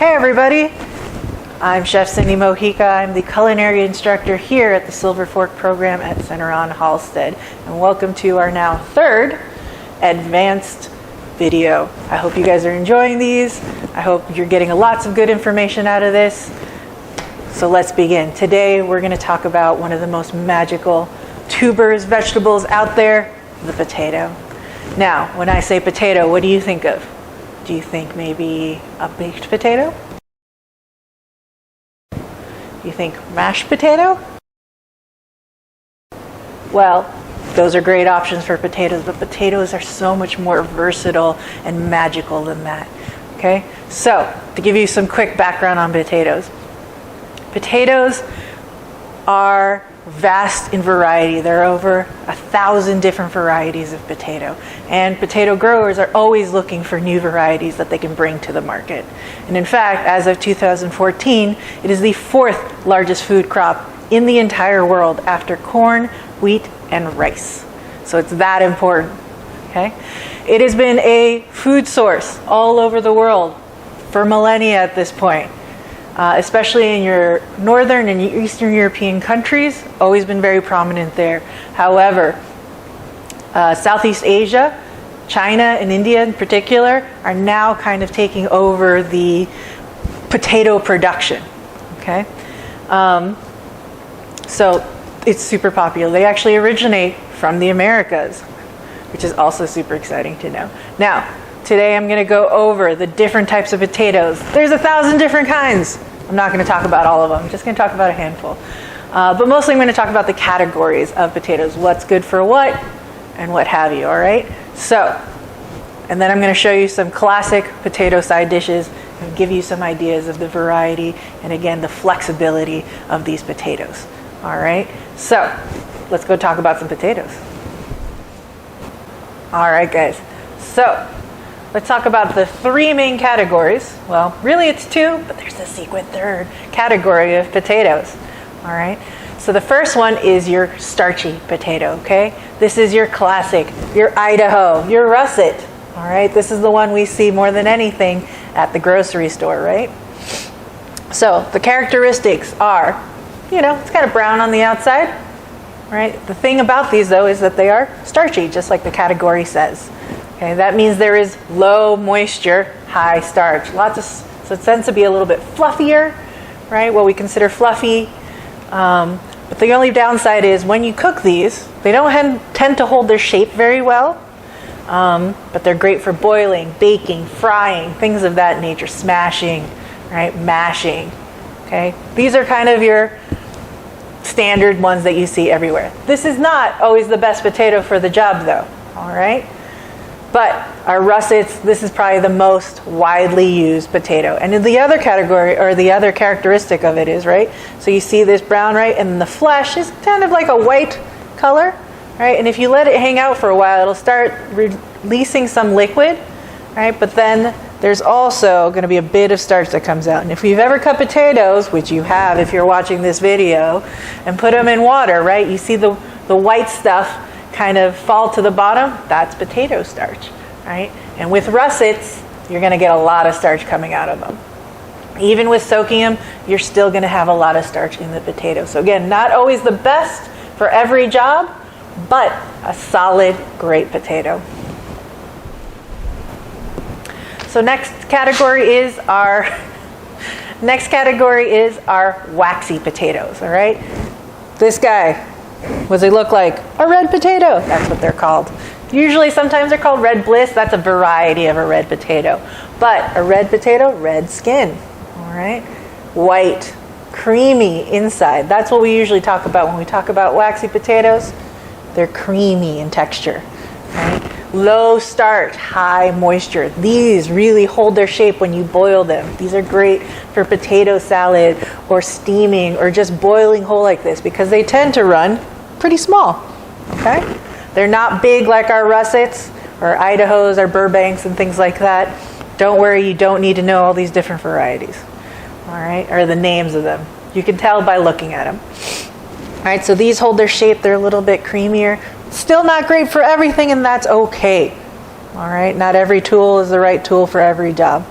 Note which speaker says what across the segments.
Speaker 1: Hey everybody, I'm Chef Cindy Mojica. I'm the culinary instructor here at the Silver Fork program at Center on Halstead. And welcome to our now third advanced video. I hope you guys are enjoying these. I hope you're getting lots of good information out of this. So let's begin. Today we're going to talk about one of the most magical tubers, vegetables out there, the potato. Now, when I say potato, what do you think of? Do you think maybe a baked potato? Do you think mashed potato? Well, those are great options for potatoes, but potatoes are so much more versatile and magical than that. Okay? So, to give you some quick background on potatoes. Potatoes are vast in variety. There are over 1,000 different varieties of potato. And potato growers are always looking for new varieties that they can bring to the market. And in fact, as of 2014, it is the fourth largest food crop in the entire world after corn, wheat, and rice. So it's that important. Okay? It has been a food source all over the world for millennia at this point. Especially in your northern and eastern European countries, always been very prominent there. However, Southeast Asia, China and India in particular, are now kind of taking over the potato production. Okay, so it's super popular. They actually originate from the Americas, which is also super exciting to know. Now, today I'm going to go over the different types of potatoes. There's 1,000 different kinds. I'm not going to talk about all of them. I'm just going to talk about a handful. But mostly I'm going to talk about the categories of potatoes. What's good for what and what have you, all right? So, and then I'm going to show you some classic potato side dishes and give you some ideas of the variety and again, the flexibility of these potatoes. All right? So, let's go talk about some potatoes. All right, guys. So, let's talk about the three main categories. Well, really it's two, but there's a secret third category of potatoes. All right. So the first one is your starchy potato, okay? This is your classic, your Idaho, your russet. All right. This is the one we see more than anything at the grocery store, right? So the characteristics are, it's kind of brown on the outside, right? The thing about these though is that they are starchy, just like the category says. Okay, that means there is low moisture, high starch. So it tends to be a little bit fluffier, right? What we consider fluffy. But the only downside is when you cook these, they don't tend to hold their shape very well. But they're great for boiling, baking, frying, things of that nature, smashing, right? Mashing. Okay, these are kind of your standard ones that you see everywhere. This is not always the best potato for the job, though. All right. But our russets, this is probably the most widely used potato. And in the other category, or the other characteristic of it is, right? So you see this brown, right? And the flesh is kind of like a white color, right? And if you let it hang out for a while, it'll start releasing some liquid, right? But then there's also going to be a bit of starch that comes out. And if you've ever cut potatoes, which you have if you're watching this video, and put them in water, right? You see the white stuff kind of fall to the bottom, that's potato starch, right? And with russets, you're going to get a lot of starch coming out of them. Even with soaking them, you're still going to have a lot of starch in the potato. So again, not always the best for every job, but a solid, great potato. So next category is our waxy potatoes, all right? This guy, what does it look like? A red potato. That's what they're called. Usually, sometimes they're called red bliss. That's a variety of a red potato. But a red potato, red skin. All right? White, creamy inside. That's what we usually talk about when we talk about waxy potatoes. They're creamy in texture. Right? Low starch, high moisture. These really hold their shape when you boil them. These are great for potato salad or steaming or just boiling whole like this because they tend to run pretty small. Okay? They're not big like our russets or Idahos or Burbanks and things like that. Don't worry, you don't need to know all these different varieties. All right? Or the names of them. You can tell by looking at them. All right, so these hold their shape. They're a little bit creamier. Still not great for everything, and that's okay. All right, not every tool is the right tool for every job.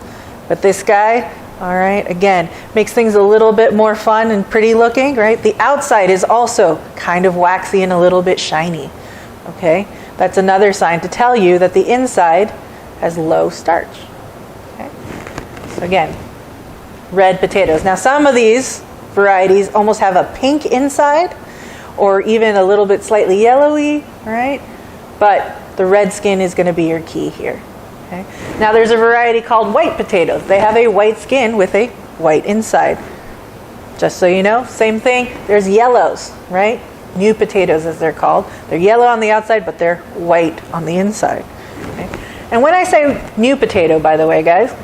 Speaker 1: But this guy, All right, again, makes things a little bit more fun and pretty looking, right? The outside is also kind of waxy and a little bit shiny, okay? That's another sign to tell you that the inside has low starch, okay? So again, red potatoes. Now some of these varieties almost have a pink inside or even a little bit slightly yellowy, right? But the red skin is going to be your key here. Okay. Now there's a variety called white potatoes. They have a white skin with a white inside. Just so you know, same thing. There's yellows, right? New potatoes as they're called. They're yellow on the outside, but they're white on the inside. Okay. And when I say new potato, by the way, guys,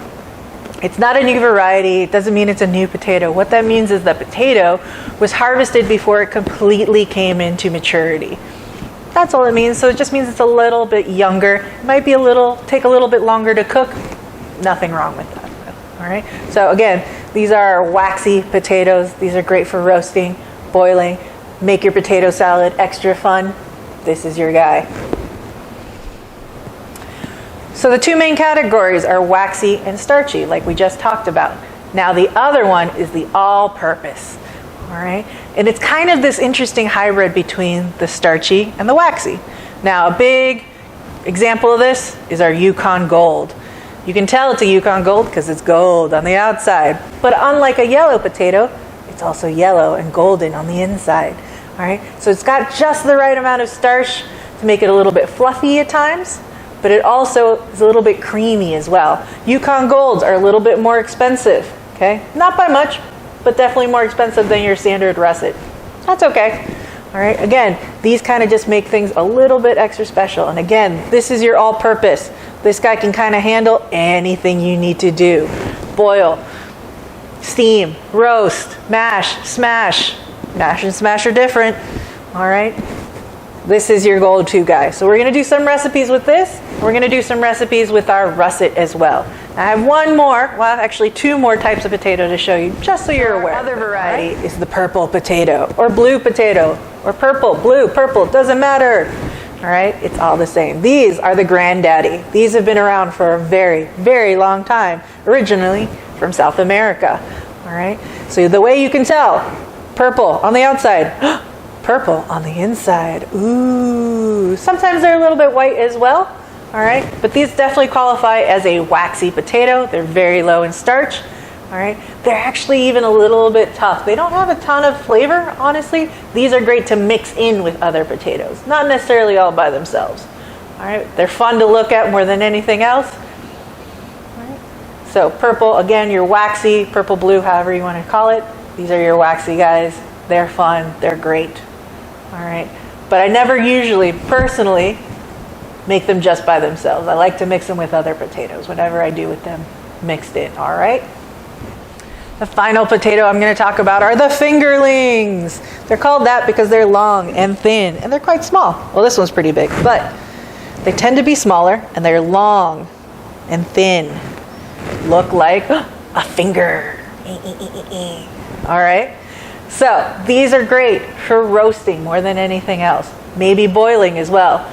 Speaker 1: it's not a new variety. It doesn't mean it's a new potato. What that means is the potato was harvested before it completely came into maturity. That's all it means. So it just means it's a little bit younger. It might be take a little bit longer to cook. Nothing wrong with that. All right. So again, these are waxy potatoes. These are great for roasting, boiling. Make your potato salad extra fun. This is your guy. So the two main categories are waxy and starchy, like we just talked about. Now the other one is the all-purpose. All right, and it's kind of this interesting hybrid between the starchy and the waxy. Now, a big example of this is our Yukon Gold. You can tell it's a Yukon Gold because it's gold on the outside. But unlike a yellow potato, it's also yellow and golden on the inside. All right, so it's got just the right amount of starch to make it a little bit fluffy at times, but it also is a little bit creamy as well. Yukon Golds are a little bit more expensive, okay? Not by much, but definitely more expensive than your standard russet. That's okay. All right, again, these kind of just make things a little bit extra special. And again, this is your all-purpose. This guy can kind of handle anything you need to do. Boil, steam, roast, mash, smash. Mash and smash are different. All right, this is your go-to guy. So we're going to do some recipes with this. We're going to do some recipes with our russet as well. I have one more, well actually two more types of potato to show you, just so you're aware. Our other variety is the purple potato, or blue potato, or purple, blue, purple, doesn't matter. All right, it's all the same. These are the granddaddy. These have been around for a very, very long time, originally from South America. All right, so the way you can tell, purple on the outside, purple on the inside. Ooh, sometimes they're a little bit white as well. All right, but these definitely qualify as a waxy potato. They're very low in starch. All right, they're actually even a little bit tough. They don't have a ton of flavor, honestly. These are great to mix in with other potatoes, not necessarily all by themselves. All right, they're fun to look at more than anything else. All right. So purple, again, your waxy, purple, blue, however you want to call it. These are your waxy guys. They're fun. They're great. All right, but I never usually, personally, make them just by themselves. I like to mix them with other potatoes, whatever I do with them mixed in, all right? The final potato I'm going to talk about are the fingerlings. They're called that because they're long and thin, and they're quite small. Well, this one's pretty big, but they tend to be smaller, and they're long and thin. Look like a finger. All right? So these are great for roasting more than anything else. Maybe boiling as well.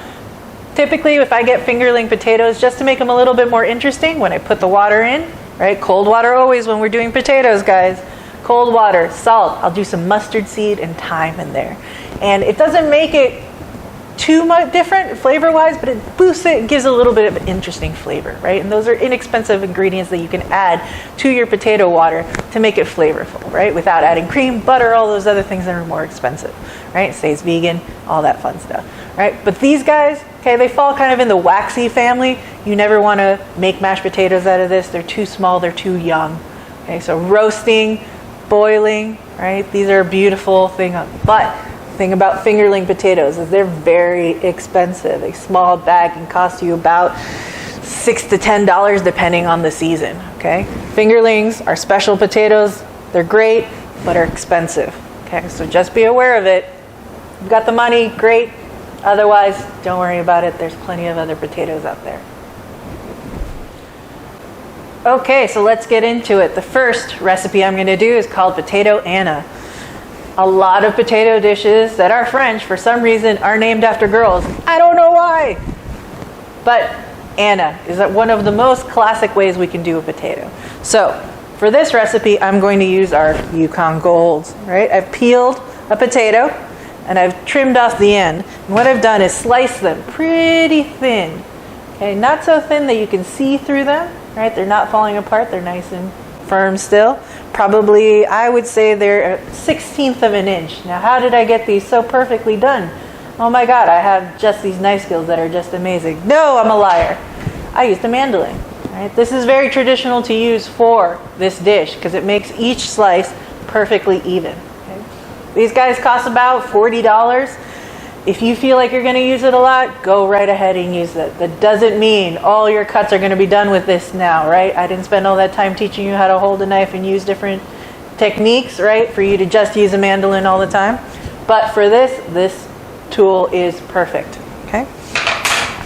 Speaker 1: Typically, if I get fingerling potatoes, just to make them a little bit more interesting, when I put the water in, right? Cold water always when we're doing potatoes, guys. Cold water, salt. I'll do some mustard seed and thyme in there. And it doesn't make it too much different flavor-wise, but it boosts it, gives a little bit of an interesting flavor, right? And those are inexpensive ingredients that you can add to your potato water to make it flavorful, right? Without adding cream, butter, all those other things that are more expensive, right? It stays vegan, all that fun stuff, right? But these guys, okay, they fall kind of in the waxy family. You never want to make mashed potatoes out of this. They're too small, they're too young. Okay, so roasting, boiling, right? These are a beautiful thing. But thing about fingerling potatoes is they're very expensive. A small bag can cost you about $6 to $10 depending on the season. Okay, fingerlings are special potatoes. They're great, but are expensive. Okay, so just be aware of it. You've got the money, great. Otherwise, don't worry about it. There's plenty of other potatoes out there. Okay, so let's get into it. The first recipe I'm going to do is called Potato Anna. A lot of potato dishes that are French, for some reason, are named after girls. I don't know why. But Anna is one of the most classic ways we can do a potato. So For this recipe, I'm going to use our Yukon Golds, right? I've peeled a potato and I've trimmed off the end. And what I've done is slice them pretty thin. Okay, not so thin that you can see through them, right? They're not falling apart, they're nice and firm still. Probably, I would say they're 1/16 of an inch. Now, how did I get these so perfectly done? Oh my God, I have just these knife skills that are just amazing. No, I'm a liar. I used a mandolin. Right? This is very traditional to use for this dish because it makes each slice perfectly even. Okay? These guys cost about $40. If you feel like you're going to use it a lot, go right ahead and use it. That doesn't mean all your cuts are going to be done with this now, right? I didn't spend all that time teaching you how to hold a knife and use different techniques, right? For you to just use a mandolin all the time. But for this tool is perfect, okay?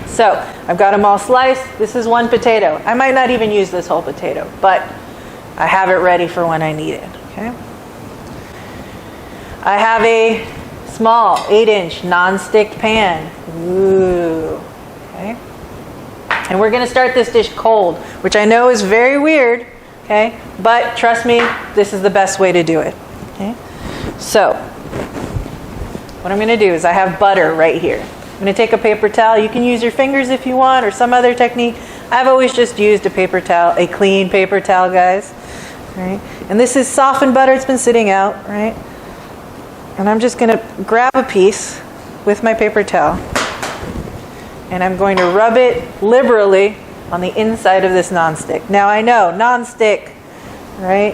Speaker 1: So I've got them all sliced. This is one potato. I might not even use this whole potato, but I have it ready for when I need it, okay? I have a small 8-inch non-stick pan. Ooh, okay? And we're gonna start this dish cold, which I know is very weird, okay? But trust me, this is the best way to do it, okay? So what I'm gonna do is I have butter right here. I'm going to take a paper towel. You can use your fingers if you want or some other technique. I've always just used a paper towel, a clean paper towel, guys. Right? And this is softened butter. It's been sitting out, right? And I'm just going to grab a piece with my paper towel. And I'm going to rub it liberally on the inside of this nonstick. Now I know, nonstick, right?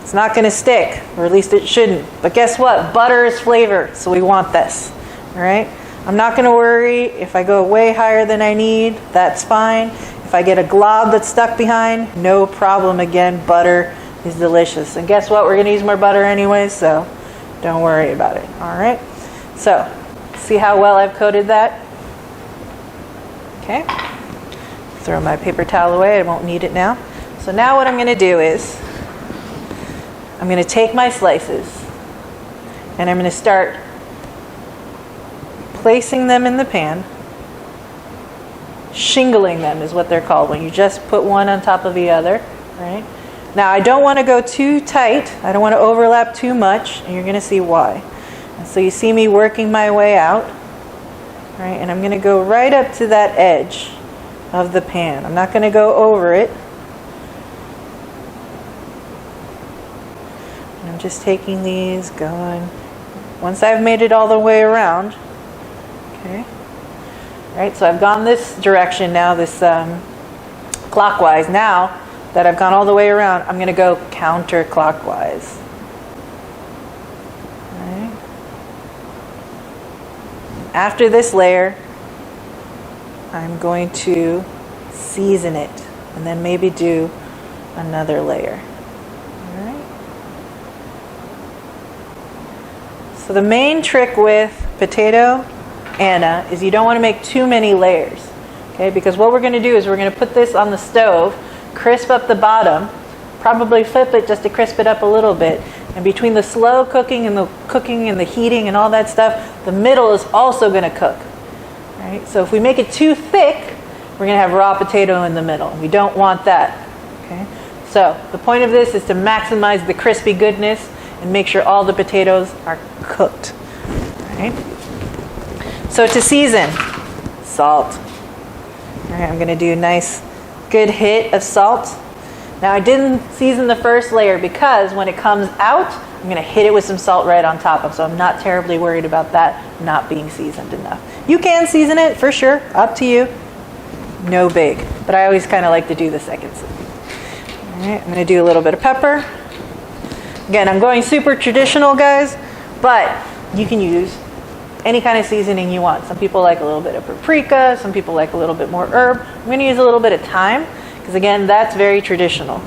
Speaker 1: It's not going to stick, or at least it shouldn't. But guess what? Butter is flavor, so we want this, all right? I'm not going to worry if I go way higher than I need. That's fine. If I get a glob that's stuck behind, no problem. Again, butter is delicious. And guess what? We're going to use more butter anyway, so don't worry about it. All right? So, see how well I've coated that? Okay. Throw my paper towel away. I won't need it now. So now what I'm going to do is I'm going to take my slices and I'm going to start placing them in the pan. Shingling them is what they're called, when you just put one on top of the other, right? Now I don't want to go too tight. I don't want to overlap too much, and you're going to see why. And so you see me working my way out, right? And I'm going to go right up to that edge of the pan. I'm not going to go over it. And I'm just taking these, going. Once I've made it all the way around, okay. Right, so I've gone this direction now, this clockwise. Now that I've gone all the way around, I'm going to go counterclockwise. Right. After this layer, I'm going to season it and then maybe do another layer. All right. So the main trick with potato Anna is you don't want to make too many layers, okay? Because what we're going to do is we're going to put this on the stove, crisp up the bottom, probably flip it just to crisp it up a little bit. And between the slow cooking and the heating and all that stuff, the middle is also going to cook, right? So if we make it too thick, we're going to have raw potato in the middle. We don't want that, okay? So the point of this is to maximize the crispy goodness and make sure all the potatoes are cooked, right? So to season, salt. All right, I'm going to do a nice, good hit of salt. Now I didn't season the first layer because when it comes out, I'm going to hit it with some salt right on top. So I'm not terribly worried about that not being seasoned enough. You can season it for sure, up to you. No big, but I always kind of like to do the second season. All right, I'm going to do a little bit of pepper. Again, I'm going super traditional, guys, but you can use any kind of seasoning you want. Some people like a little bit of paprika, some people like a little bit more herb. I'm going to use a little bit of thyme because again, that's very traditional.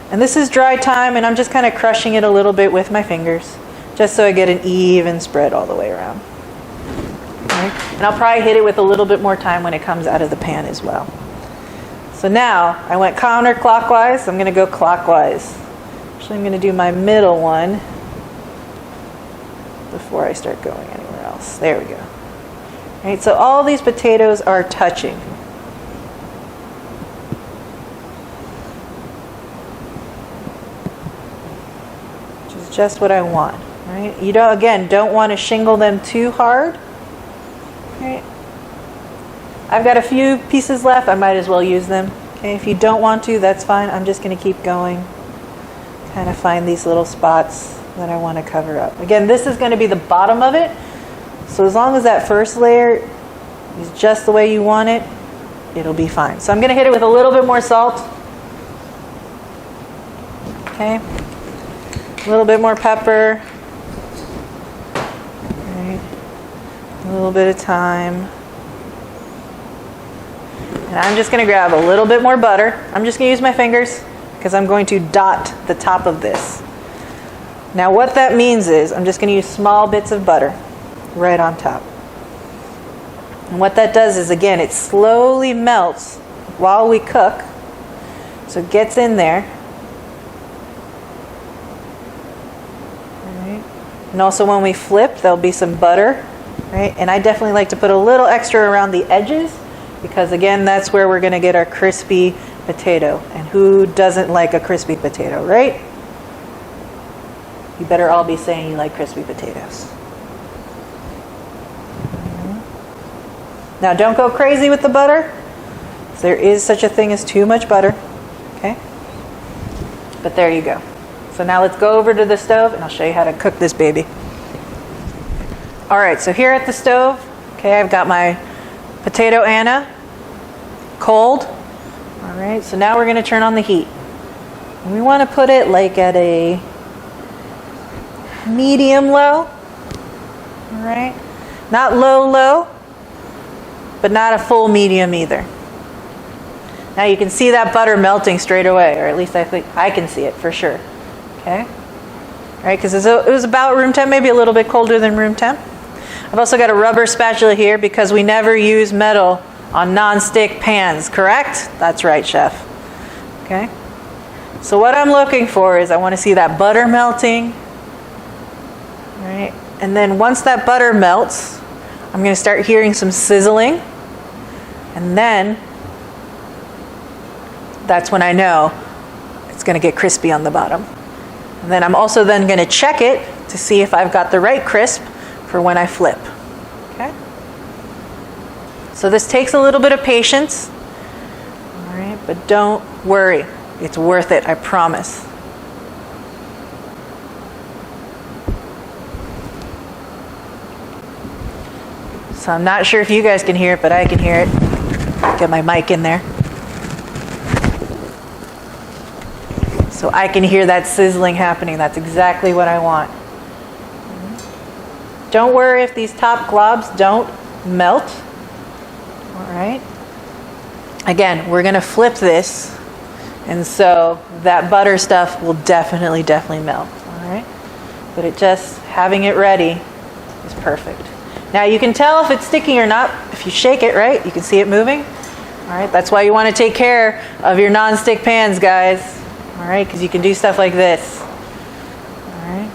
Speaker 1: And this is dry thyme, and I'm just kind of crushing it a little bit with my fingers just so I get an even spread all the way around. Okay. And I'll probably hit it with a little bit more thyme when it comes out of the pan as well. So now I went counterclockwise. I'm going to go clockwise. Actually, I'm going to do my middle one before I start going anywhere else. There we go. All right, so all these potatoes are touching. just what I want, right? You don't want to shingle them too hard, right? I've got a few pieces left. I might as well use them. Okay, if you don't want to, that's fine. I'm just going to keep going. Kind of find these little spots that I want to cover up. Again, this is going to be the bottom of it. So as long as that first layer is just the way you want it, it'll be fine. So I'm going to hit it with a little bit more salt. Okay. A little bit more pepper. Right. A little bit of thyme. And I'm just going to grab a little bit more butter. I'm just going to use my fingers because I'm going to dot the top of this. Now what that means is I'm just going to use small bits of butter right on top. And what that does is, again, it slowly melts while we cook. So it gets in there. Right. And also when we flip, there'll be some butter. Right? And I definitely like to put a little extra around the edges because, again, that's where we're going to get our crispy potato. And who doesn't like a crispy potato, right? You better all be saying you like crispy potatoes. Now don't go crazy with the butter. There is such a thing as too much butter. Okay? But there you go. So now let's go over to the stove and I'll show you how to cook this baby. Alright, so here at the stove, okay, I've got my potato Anna cold. Alright, so now we're going to turn on the heat. And we want to put it like at a medium low. Alright? Not low, but not a full medium either. Now you can see that butter melting straight away, or at least I think I can see it for sure. Okay? Right, because it was about room temp, maybe a little bit colder than room temp. I've also got a rubber spatula here because we never use metal on non-stick pans, correct? That's right, chef. Okay? So what I'm looking for is I want to see that butter melting. Right? And then once that butter melts, I'm going to start hearing some sizzling. And then that's when I know it's going to get crispy on the bottom. And then I'm also then going to check it to see if I've got the right crisp for when I flip. Okay? So this takes a little bit of patience. All right, but don't worry. It's worth it, I promise. So I'm not sure if you guys can hear it, but I can hear it. Get my mic in there. So I can hear that sizzling happening. That's exactly what I want. Don't worry if these top globs don't melt. All right. Again, we're going to flip this. And so that butter stuff will definitely melt. All right. But having it ready is perfect. Now you can tell if it's sticking or not if you shake it, right? You can see it moving. All right, that's why you want to take care of your non-stick pans, guys. All right, because you can do stuff like this. All right.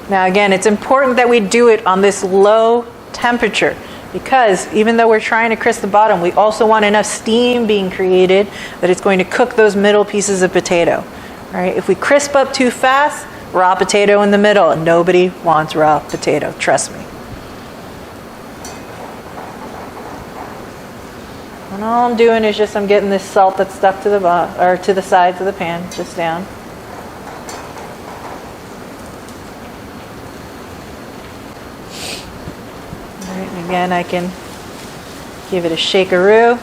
Speaker 1: Now again, it's important that we do it on this low temperature because even though we're trying to crisp the bottom, we also want enough steam being created that it's going to cook those middle pieces of potato. All right, if we crisp up too fast, raw potato in the middle, and nobody wants raw potato, trust me. And all I'm doing is I'm getting this salt that's stuck to the bottom or to the sides of the pan, just down. All right, and again, I can give it a shakeroo.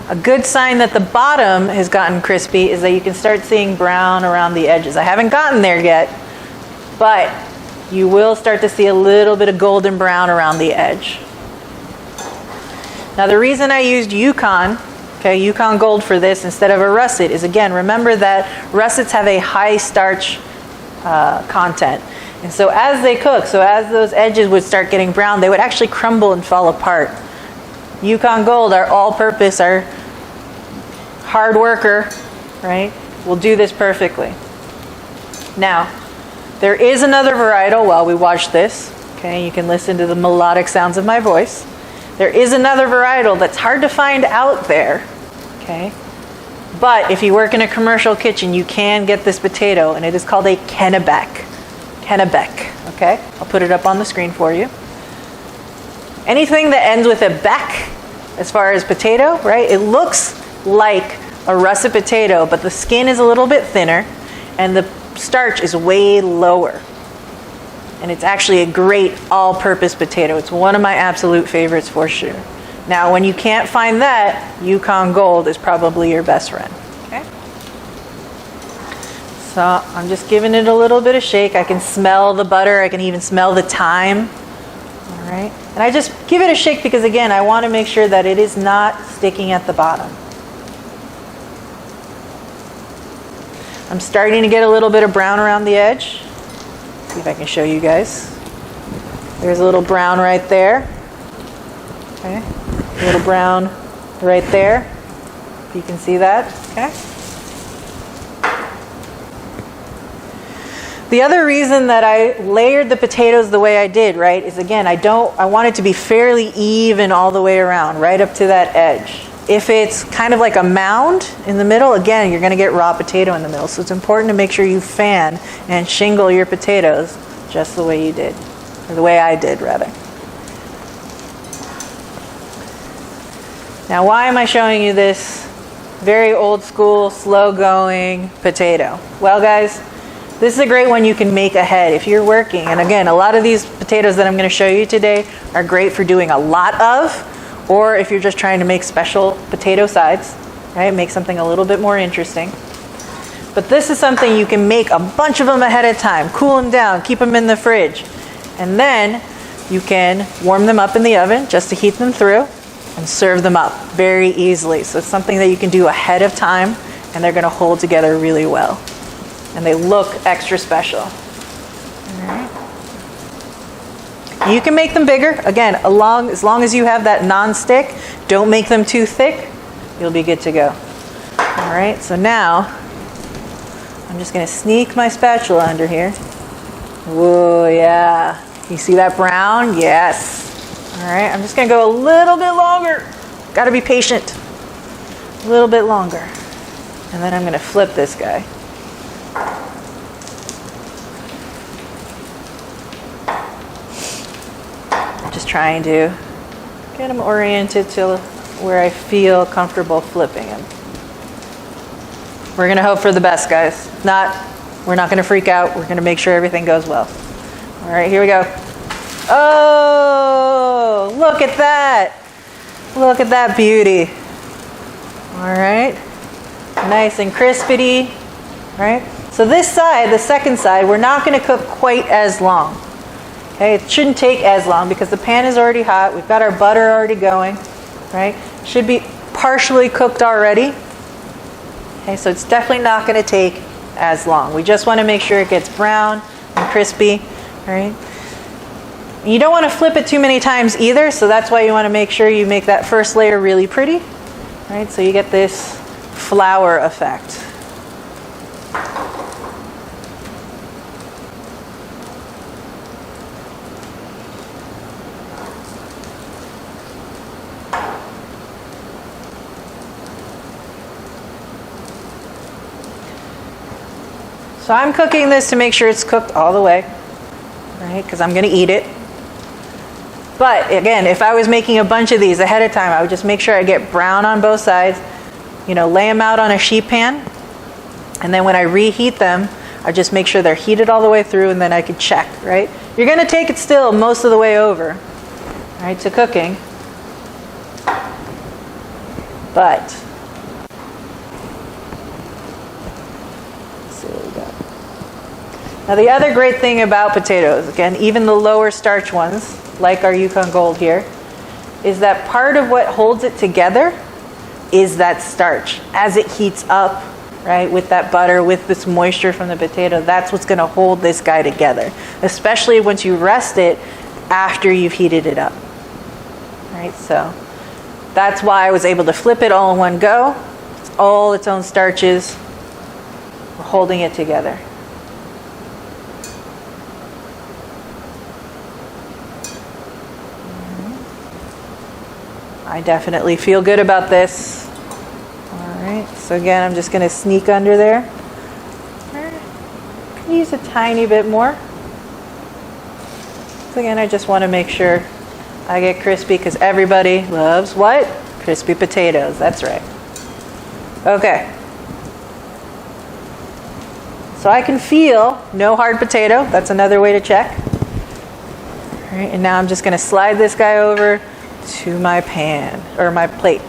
Speaker 1: A good sign that the bottom has gotten crispy is that you can start seeing brown around the edges. I haven't gotten there yet, but you will start to see a little bit of golden brown around the edge. Now the reason I used Yukon Gold for this instead of a russet is, again, remember that russets have a high starch content. And so as they cook, as those edges would start getting brown, they would actually crumble and fall apart. Yukon Gold, our all-purpose, our hard worker, right, will do this perfectly. Now, there is another varietal while we watch this. Okay, you can listen to the melodic sounds of my voice. There is another varietal that's hard to find out there, okay? But if you work in a commercial kitchen, you can get this potato, and it is called a Kennebec. Kennebec, okay? I'll put it up on the screen for you. Anything that ends with a beck, as far as potato, right? It looks like a russet potato, but the skin is a little bit thinner, and the starch is way lower. And it's actually a great all-purpose potato. It's one of my absolute favorites for sure. Now, when you can't find that, Yukon Gold is probably your best friend. Okay? So I'm just giving it a little bit of shake. I can smell the butter. I can even smell the thyme. All right? And I just give it a shake because, again, I want to make sure that it is not sticking at the bottom. I'm starting to get a little bit of brown around the edge. See if I can show you guys. There's a little brown right there. Okay. A little brown right there. If you can see that. Okay. The other reason that I layered the potatoes the way I did, right, is again, I want it to be fairly even all the way around, right up to that edge. If it's kind of like a mound in the middle, again, you're going to get raw potato in the middle. So it's important to make sure you fan and shingle your potatoes just the way you did, or the way I did, rather. Now, why am I showing you this very old school, slow going potato? Well, guys, this is a great one you can make ahead if you're working. And again, a lot of these potatoes that I'm going to show you today are great for doing a lot of, or if you're just trying to make special potato sides, right? Make something a little bit more interesting. But this is something you can make a bunch of them ahead of time, cool them down, keep them in the fridge. And then you can warm them up in the oven just to heat them through and serve them up very easily. So it's something that you can do ahead of time, and they're going to hold together really well. And they look extra special. All right. You can make them bigger. Again, as long as you have that non-stick, don't make them too thick. You'll be good to go. All right, so now I'm just going to sneak my spatula under here. Whoa, yeah. You see that brown? Yes. All right, I'm just going to go a little bit longer. Got to be patient. A little bit longer. And then I'm going to flip this guy. Just trying to get them oriented to where I feel comfortable flipping them. We're going to hope for the best, guys. We're not going to freak out. We're going to make sure everything goes well. All right, here we go. Oh, look at that. Look at that beauty. All right. Nice and crispity. All right. So this side, the second side, we're not going to cook quite as long. Okay, it shouldn't take as long because the pan is already hot. We've got our butter already going, right? Should be partially cooked already. Okay, so it's definitely not going to take as long. We just want to make sure it gets brown and crispy, right? You don't want to flip it too many times either, so that's why you want to make sure you make that first layer really pretty, right? So you get this flower effect. So I'm cooking this to make sure it's cooked all the way, right? Because I'm going to eat it. But again, if I was making a bunch of these ahead of time, I would just make sure I get brown on both sides, lay them out on a sheet pan. And then when I reheat them, I just make sure they're heated all the way through, and then I can check, right? You're going to take it still most of the way over, right, to cooking. But now the other great thing about potatoes, again, even the lower starch ones, like our Yukon Gold here, is that part of what holds it together is that starch. As it heats up, right, with that butter, with this moisture from the potato, that's what's going to hold this guy together, especially once you rest it after you've heated it up. Right, so that's why I was able to flip it all in one go. It's all its own starches. We're holding it together. I definitely feel good about this. All right, so again, I'm just going to sneak under there. Can use a tiny bit more. So again, I just want to make sure I get crispy because everybody loves what? Crispy potatoes. That's right. Okay. So I can feel no hard potato. That's another way to check. All right, and now I'm just going to slide this guy over to my pan, or my plate.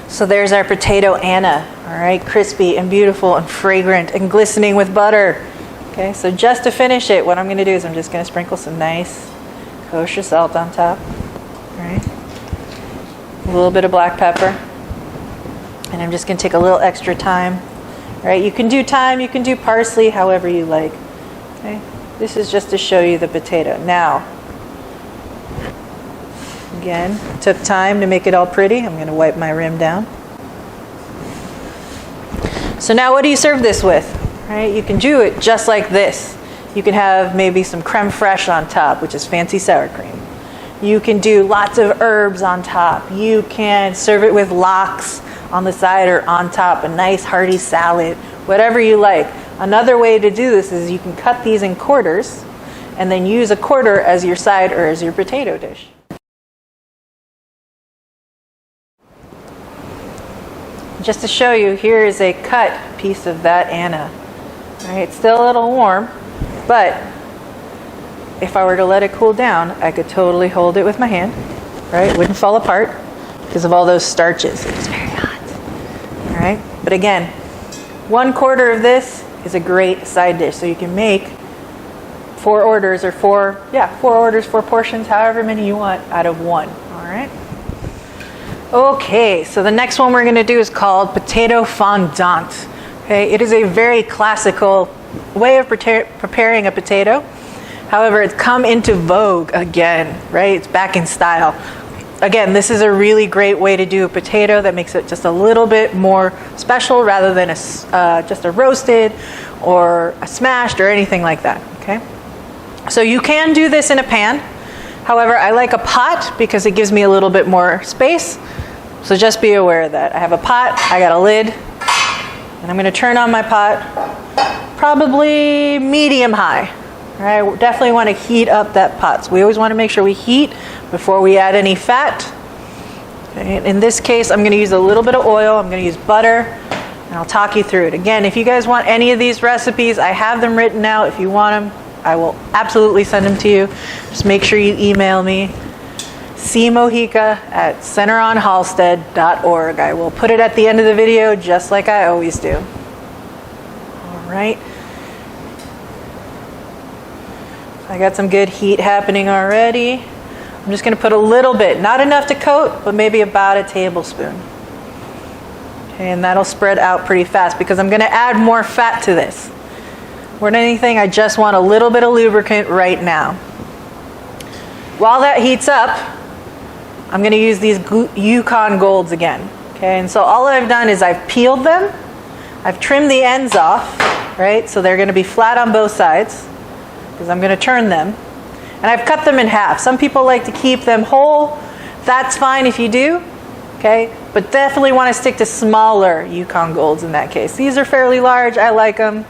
Speaker 1: So there's our potato Anna. All right, crispy and beautiful and fragrant and glistening with butter. Okay, so just to finish it, what I'm going to do is I'm just going to sprinkle some nice kosher salt on top. All right, a little bit of black pepper. And I'm just going to take a little extra thyme. All right, you can do thyme, you can do parsley, however you like. Okay, this is just to show you the potato. Now, again, took time to make it all pretty. I'm going to wipe my rim down. So now what do you serve this with? Right? You can do it just like this. You can have maybe some creme fraiche on top, which is fancy sour cream. You can do lots of herbs on top. You can serve it with lox on the side or on top, a nice hearty salad, whatever you like. Another way to do this is you can cut these in quarters and then use a quarter as your side or as your potato dish. Just to show you, here is a cut piece of that Anna. All right, it's still a little warm, but if I were to let it cool down, I could totally hold it with my hand, right? It wouldn't fall apart because of all those starches. It's very hot. All right, but again, 1/4 of this is a great side dish. So you can make 4 orders or 4 orders, 4 portions, however many you want out of one. All right. Okay, so the next one we're going to do is called potato fondant. Okay, it is a very classical way of preparing a potato. However, it's come into vogue again, right? It's back in style. Again, this is a really great way to do a potato that makes it just a little bit more special rather than just a roasted or a smashed or anything like that, okay? So you can do this in a pan. However, I like a pot because it gives me a little bit more space. So just be aware of that. I have a pot, I got a lid, and I'm going to turn on my pot, probably medium high. All right, definitely want to heat up that pot. So we always want to make sure we heat before we add any fat. Okay, in this case, I'm going to use a little bit of oil. I'm going to use butter, and I'll talk you through it. Again, if you guys want any of these recipes, I have them written out. If you want them, I will absolutely send them to you. Just make sure you email me, cmojica@centeronhalstead.org. I will put it at the end of the video, just like I always do. All right. I got some good heat happening already. I'm just going to put a little bit, not enough to coat, but maybe about a tablespoon. Okay, and that'll spread out pretty fast because I'm going to add more fat to this. More than anything, I just want a little bit of lubricant right now. While that heats up, I'm going to use these Yukon Golds again. Okay, and so all I've done is I've peeled them, I've trimmed the ends off, right? So they're going to be flat on both sides, because I'm going to turn them. And I've cut them in half. Some people like to keep them whole. That's fine if you do. Okay? But definitely want to stick to smaller Yukon Golds in that case. These are fairly large. I like them.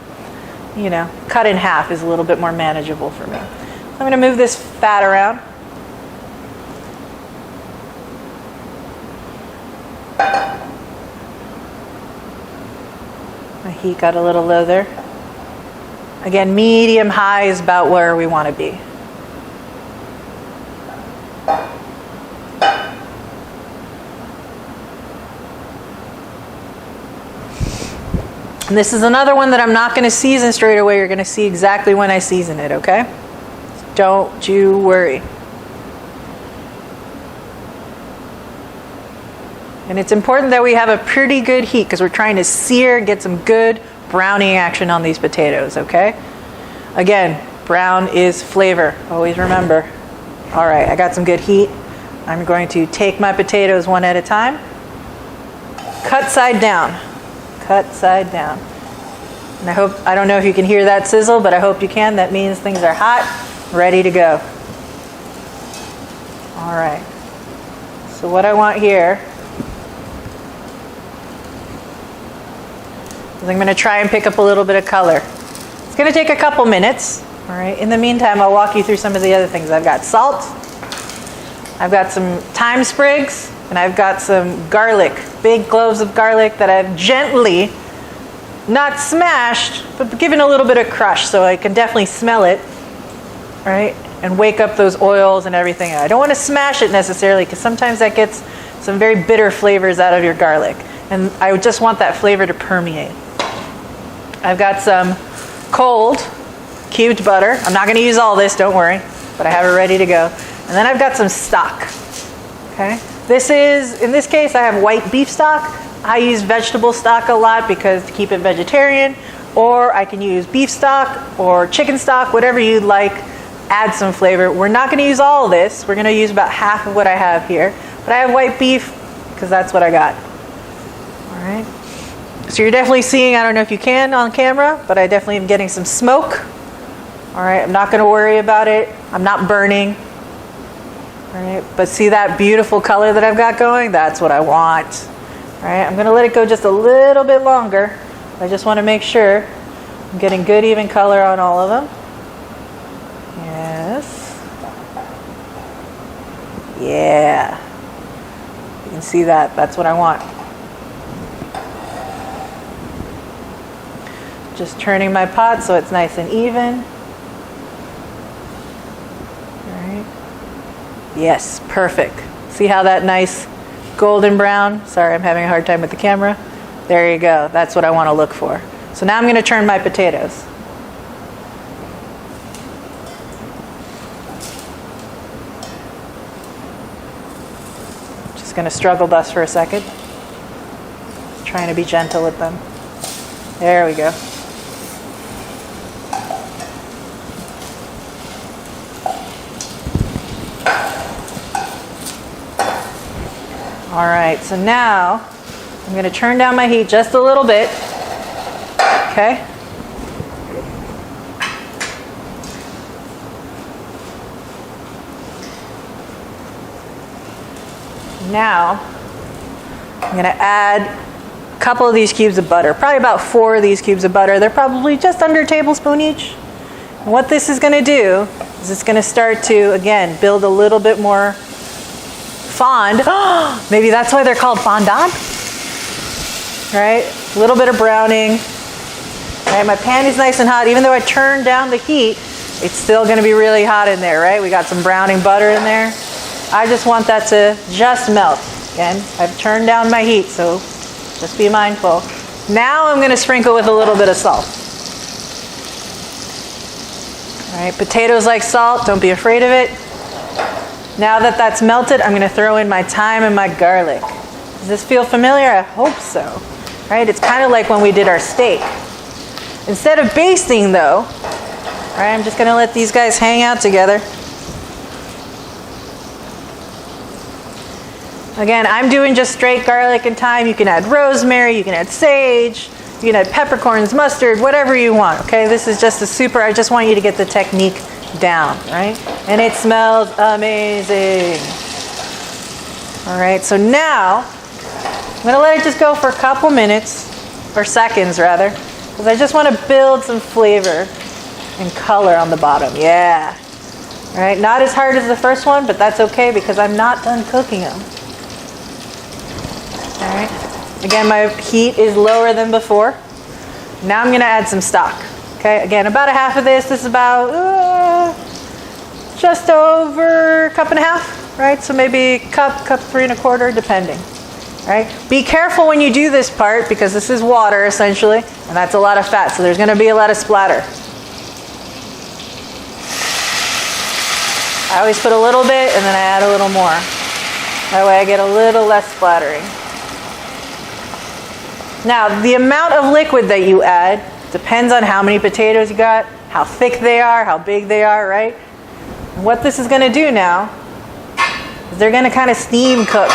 Speaker 1: You know, cut in half is a little bit more manageable for me. So I'm going to move this fat around. My heat got a little low there. Again, medium high is about where we want to be. And this is another one that I'm not going to season straight away. You're going to see exactly when I season it, okay? So don't you worry. And it's important that we have a pretty good heat because we're trying to sear, get some good browning action on these potatoes, okay? Again, brown is flavor. Always remember. All right, I got some good heat. I'm going to take my potatoes one at a time. Cut side down. Cut side down. And I don't know if you can hear that sizzle, but I hope you can. That means things are hot, ready to go. All right. So what I want here is I'm going to try and pick up a little bit of color. It's going to take a couple minutes. All right. In the meantime, I'll walk you through some of the other things. I've got salt, I've got some thyme sprigs, and I've got some garlic, big cloves of garlic that I've gently, not smashed, but given a little bit of crush so I can definitely smell it, right? And wake up those oils and everything. I don't want to smash it necessarily because sometimes that gets some very bitter flavors out of your garlic. And I just want that flavor to permeate. I've got some cold cubed butter. I'm not going to use all this, don't worry, but I have it ready to go. And then I've got some stock. Okay? This is, in this case, I have white beef stock. I use vegetable stock a lot because to keep it vegetarian, or I can use beef stock or chicken stock, whatever you'd like. Add some flavor. We're not going to use all of this. We're going to use about half of what I have here. But I have white beef because that's what I got. All right. So you're definitely seeing, I don't know if you can on camera, but I definitely am getting some smoke. All right. I'm not going to worry about it. I'm not burning. All right. But see that beautiful color that I've got going? That's what I want. All right. I'm going to let it go just a little bit longer. I just want to make sure I'm getting good even color on all of them. Yes. Yeah. You can see that. That's what I want. Just turning my pot so it's nice and even. All right. Yes, perfect. See how that nice golden brown? Sorry, I'm having a hard time with the camera. There you go. That's what I want to look for. So now I'm going to turn my potatoes. Going to struggle bust for a second. Trying to be gentle with them. There we go. All right, so now I'm going to turn down my heat just a little bit. Okay? Now, I'm going to add a couple of these cubes of butter, probably about 4 of these cubes of butter. They're probably just under a tablespoon each. And what this is going to do is it's going to start to, again, build a little bit more fond. Maybe that's why they're called fondant. Right? A little bit of browning. Right? My pan is nice and hot. Even though I turned down the heat, it's still going to be really hot in there, right? We got some browning butter in there. I just want that to just melt. Again, I've turned down my heat, so just be mindful. Now I'm going to sprinkle with a little bit of salt. All right, potatoes like salt, don't be afraid of it. Now that that's melted, I'm going to throw in my thyme and my garlic. Does this feel familiar? I hope so. Right? It's kind of like when we did our steak. Instead of basting though, right, I'm just going to let these guys hang out together. Again, I'm doing just straight garlic and thyme. You can add rosemary, you can add sage, you can add peppercorns, mustard, whatever you want, okay? This is just a super, I just want you to get the technique down, right? And it smells amazing. All right, so now, I'm gonna let it just go for a couple minutes, or seconds rather, because I just want to build some flavor and color on the bottom, yeah. All right, not as hard as the first one, but that's okay because I'm not done cooking them. All right. Again, my heat is lower than before. Now I'm going to add some stock. Okay. Again, about a half of this. This is about just over a cup and a half, right? So maybe cup 3 1/4, depending. Right. Be careful when you do this part because this is water essentially, and that's a lot of fat. So there's going to be a lot of splatter. I always put a little bit and then I add a little more. That way I get a little less splattering. Now, the amount of liquid that you add depends on how many potatoes you got, how thick they are, how big they are, right? And what this is going to do now is they're going to kind of steam cook,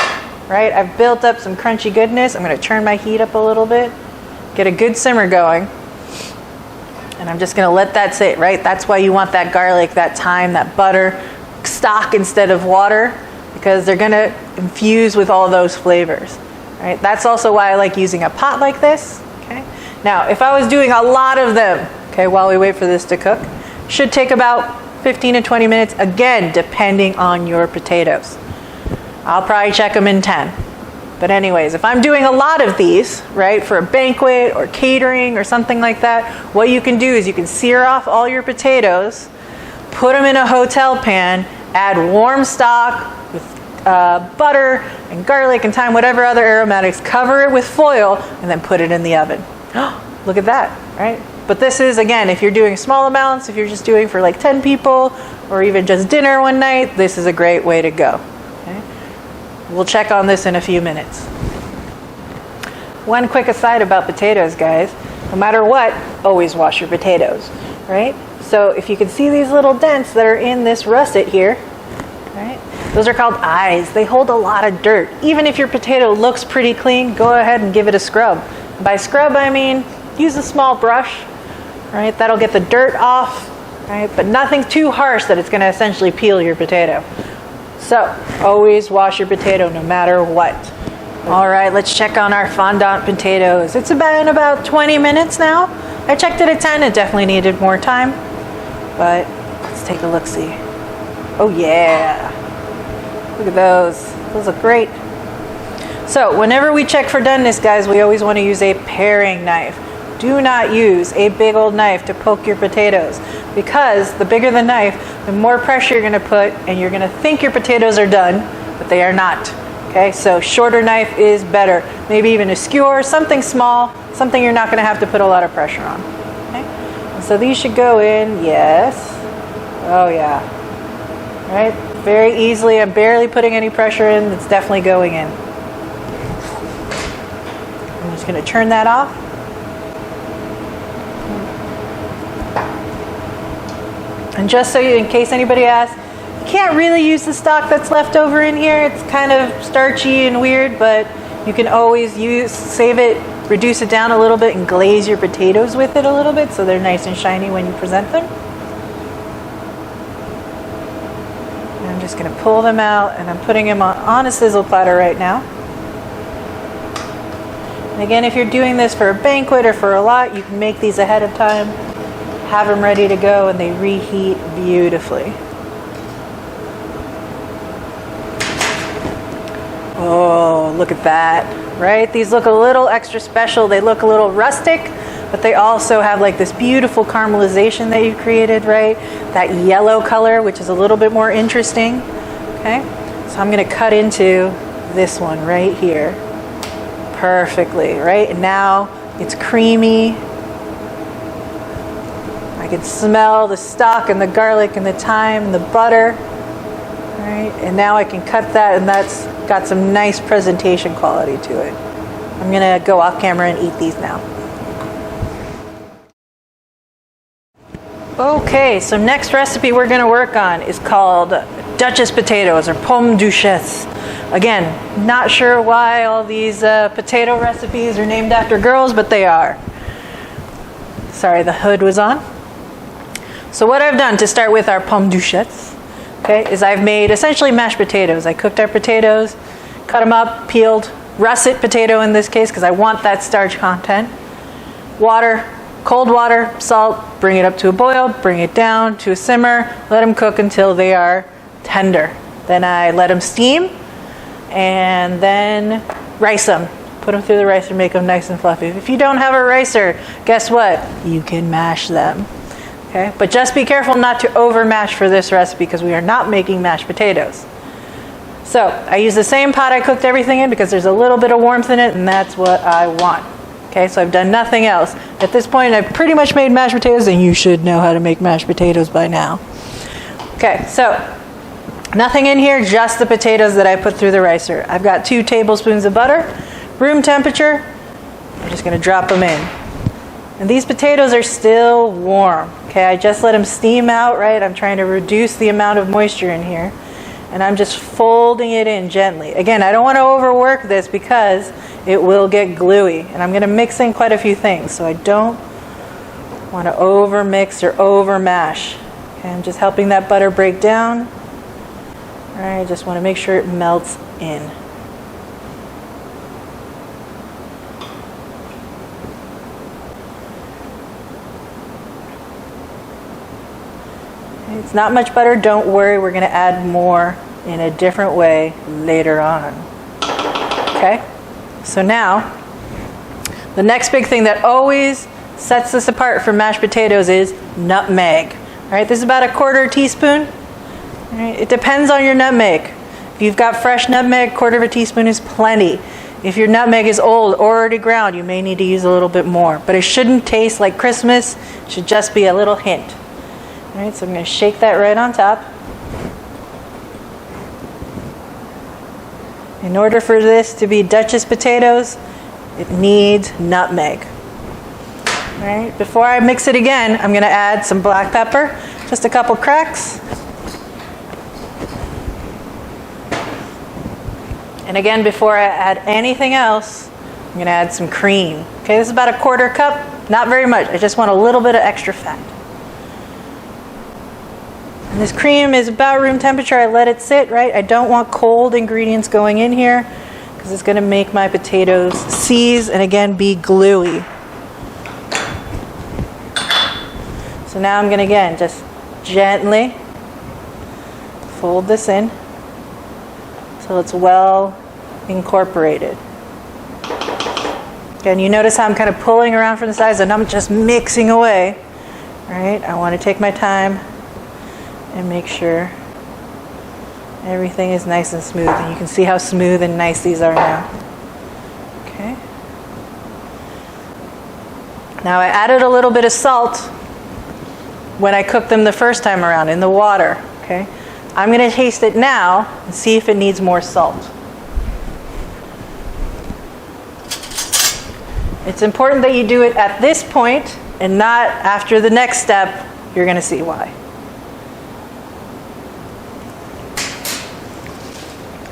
Speaker 1: right? I've built up some crunchy goodness. I'm going to turn my heat up a little bit, get a good simmer going, and I'm just going to let that sit, right? That's why you want that garlic, that thyme, that butter, stock instead of water, because they're going to infuse with all those flavors. Right? That's also why I like using a pot like this. Okay? Now, if I was doing a lot of them, okay, while we wait for this to cook, should take about 15 to 20 minutes, again, depending on your potatoes. I'll probably check them in 10. But anyways, if I'm doing a lot of these, right, for a banquet or catering or something like that, what you can do is you can sear off all your potatoes, put them in a hotel pan, add warm stock with butter and garlic and thyme, whatever other aromatics, cover it with foil, and then put it in the oven. Look at that, right? But this is, again, if you're doing small amounts, if you're just doing for like 10 people or even just dinner one night, this is a great way to go. Okay? We'll check on this in a few minutes. One quick aside about potatoes, guys. No matter what, always wash your potatoes, right? So if you can see these little dents that are in this russet here, right? Those are called eyes. They hold a lot of dirt. Even if your potato looks pretty clean, go ahead and give it a scrub. By scrub, I mean use a small brush, right? That'll get the dirt off, right? But nothing too harsh that it's going to essentially peel your potato. So always wash your potato no matter what. All right, let's check on our fondant potatoes. It's been about 20 minutes now. I checked it at 10. It definitely needed more time. But let's take a look-see. Oh yeah. Look at those. Those look great. So whenever we check for doneness, guys, we always want to use a paring knife. Do not use a big old knife to poke your potatoes, because the bigger the knife, the more pressure you're going to put, and you're going to think your potatoes are done, but they are not. Okay, so shorter knife is better. Maybe even a skewer, something small, something you're not going to have to put a lot of pressure on. Okay, and so these should go in, yes. Oh yeah. Right, very easily. I'm barely putting any pressure in. It's definitely going in. I'm just going to turn that off. And just so you, in case anybody asks, you can't really use the stock that's left over in here. It's kind of starchy and weird, but you can always save it, reduce it down a little bit, and glaze your potatoes with it a little bit so they're nice and shiny when you present them. And I'm just going to pull them out, and I'm putting them on a sizzle platter right now. And again, if you're doing this for a banquet or for a lot, you can make these ahead of time. Have them ready to go, and they reheat beautifully. Oh, look at that, right? These look a little extra special. They look a little rustic, but they also have like this beautiful caramelization that you've created, right? That yellow color, which is a little bit more interesting, okay? So I'm gonna cut into this one right here perfectly, right? And now it's creamy. I can smell the stock and the garlic and the thyme and the butter, right? And now I can cut that, and that's got some nice presentation quality to it. I'm gonna go off camera and eat these now. Okay, so next recipe we're gonna work on is called Duchess potatoes, or pomme duchesse. Again, not sure why all these potato recipes are named after girls, but they are. Sorry, the hood was on. So what I've done to start with our pomme duchesse, okay, is I've made essentially mashed potatoes. I cooked our potatoes, cut them up, peeled, russet potato in this case because I want that starch content. Water, cold water, salt, bring it up to a boil, bring it down to a simmer, let them cook until they are tender. Then I let them steam, and then rice them. Put them through the ricer, make them nice and fluffy. If you don't have a ricer, guess what? You can mash them. Okay, but just be careful not to over mash for this recipe because we are not making mashed potatoes. So I use the same pot I cooked everything in because there's a little bit of warmth in it, and that's what I want. Okay, so I've done nothing else. At this point, I've pretty much made mashed potatoes, and you should know how to make mashed potatoes by now. Okay, so nothing in here, just the potatoes that I put through the ricer. I've got 2 tablespoons of butter, room temperature. I'm just going to drop them in. And these potatoes are still warm. Okay, I just let them steam out, right? I'm trying to reduce the amount of moisture in here. And I'm just folding it in gently. Again, I don't want to overwork this because it will get gluey. And I'm going to mix in quite a few things. So I don't want to over mix or over mash. Okay, I'm just helping that butter break down. All right, just want to make sure it melts in. It's not much butter, don't worry, we're going to add more in a different way later on. Okay, so now, the next big thing that always sets this apart from mashed potatoes is nutmeg. All right, this is about a 1/4 teaspoon. All right, it depends on your nutmeg. If you've got fresh nutmeg, 1/4 teaspoon is plenty. If your nutmeg is old or already ground, you may need to use a little bit more. But it shouldn't taste like Christmas, it should just be a little hint. All right, so I'm going to shake that right on top. In order for this to be Duchess potatoes, it needs nutmeg. All right, before I mix it again, I'm going to add some black pepper, just a couple cracks. And again, before I add anything else, I'm going to add some cream. Okay, this is about a 1/4 cup, not very much. I just want a little bit of extra fat. And this cream is about room temperature. I let it sit, right? I don't want cold ingredients going in here because it's going to make my potatoes seize and again be gluey. So now I'm going to again just gently fold this in till it's well incorporated. Again, you notice how I'm kind of pulling around from the sides and I'm just mixing away. Right? I want to take my time and make sure everything is nice and smooth. And you can see how smooth and nice these are now. Okay. Now I added a little bit of salt when I cooked them the first time around in the water. Okay. I'm going to taste it now and see if it needs more salt. It's important that you do it at this point and not after the next step. You're going to see why.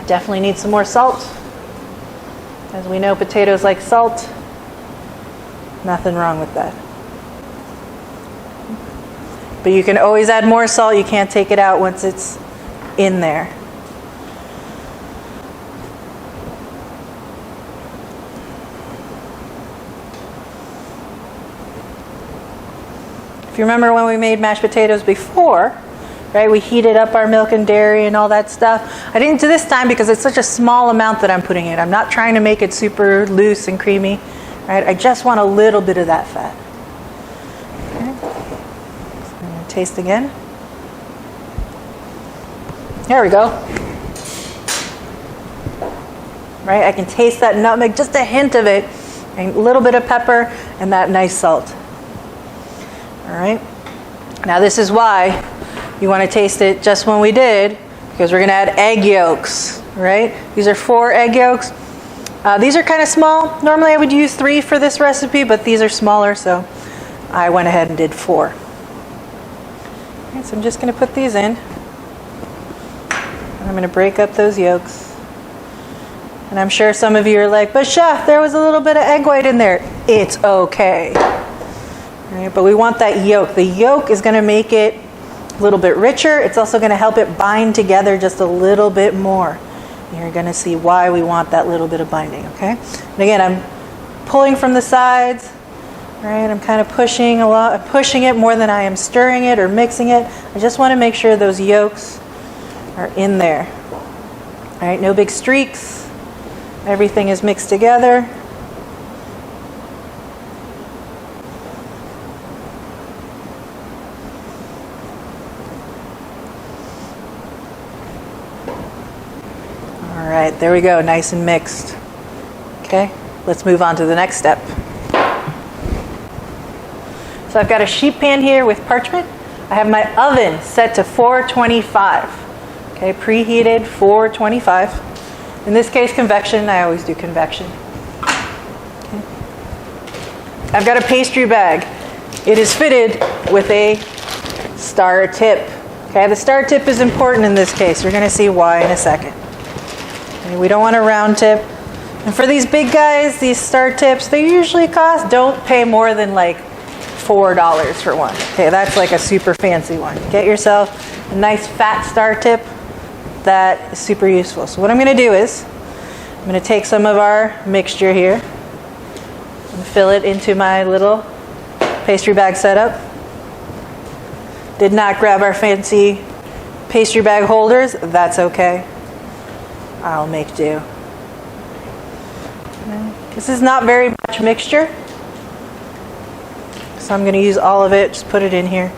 Speaker 1: Definitely need some more salt. As we know, potatoes like salt. Nothing wrong with that. But you can always add more salt. You can't take it out once it's in there. If you remember when we made mashed potatoes before, right, we heated up our milk and dairy and all that stuff. I didn't do this time because it's such a small amount that I'm putting in. I'm not trying to make it super loose and creamy. Right? I just want a little bit of that fat. Okay. So I'm going to taste again. There we go. Right, I can taste that nutmeg, just a hint of it, and a little bit of pepper and that nice salt. All right. Now this is why you want to taste it just when we did, because we're going to add egg yolks, right? These are 4 egg yolks. These are kind of small. Normally I would use 3 for this recipe, but these are smaller, so I went ahead and did 4. Okay, so I'm just going to put these in. I'm going to break up those yolks. And I'm sure some of you are like, but chef, there was a little bit of egg white in there. It's okay. Right, but we want that yolk. The yolk is going to make it a little bit richer. It's also going to help it bind together just a little bit more. You're going to see why we want that little bit of binding, okay? And again, I'm pulling from the sides, right? I'm kind of pushing it more than I am stirring it or mixing it. I just want to make sure those yolks are in there. All right, no big streaks. Everything is mixed together. All right, there we go, nice and mixed. Okay, let's move on to the next step. So I've got a sheet pan here with parchment. I have my oven set to 425. Okay, preheated 425. In this case, convection. I always do convection. Okay. I've got a pastry bag. It is fitted with a star tip. Okay, the star tip is important in this case. You're going to see why in a second. We don't want a round tip. And for these big guys, these star tips, they usually cost, don't pay more than like $4 for one. Okay, that's like a super fancy one. Get yourself a nice fat star tip. that is super useful. So what I'm going to do is, I'm going to take some of our mixture here and fill it into my little pastry bag setup. Did not grab our fancy pastry bag holders. That's okay. I'll make do. This is not very much mixture, so I'm going to use all of it. Just put it in here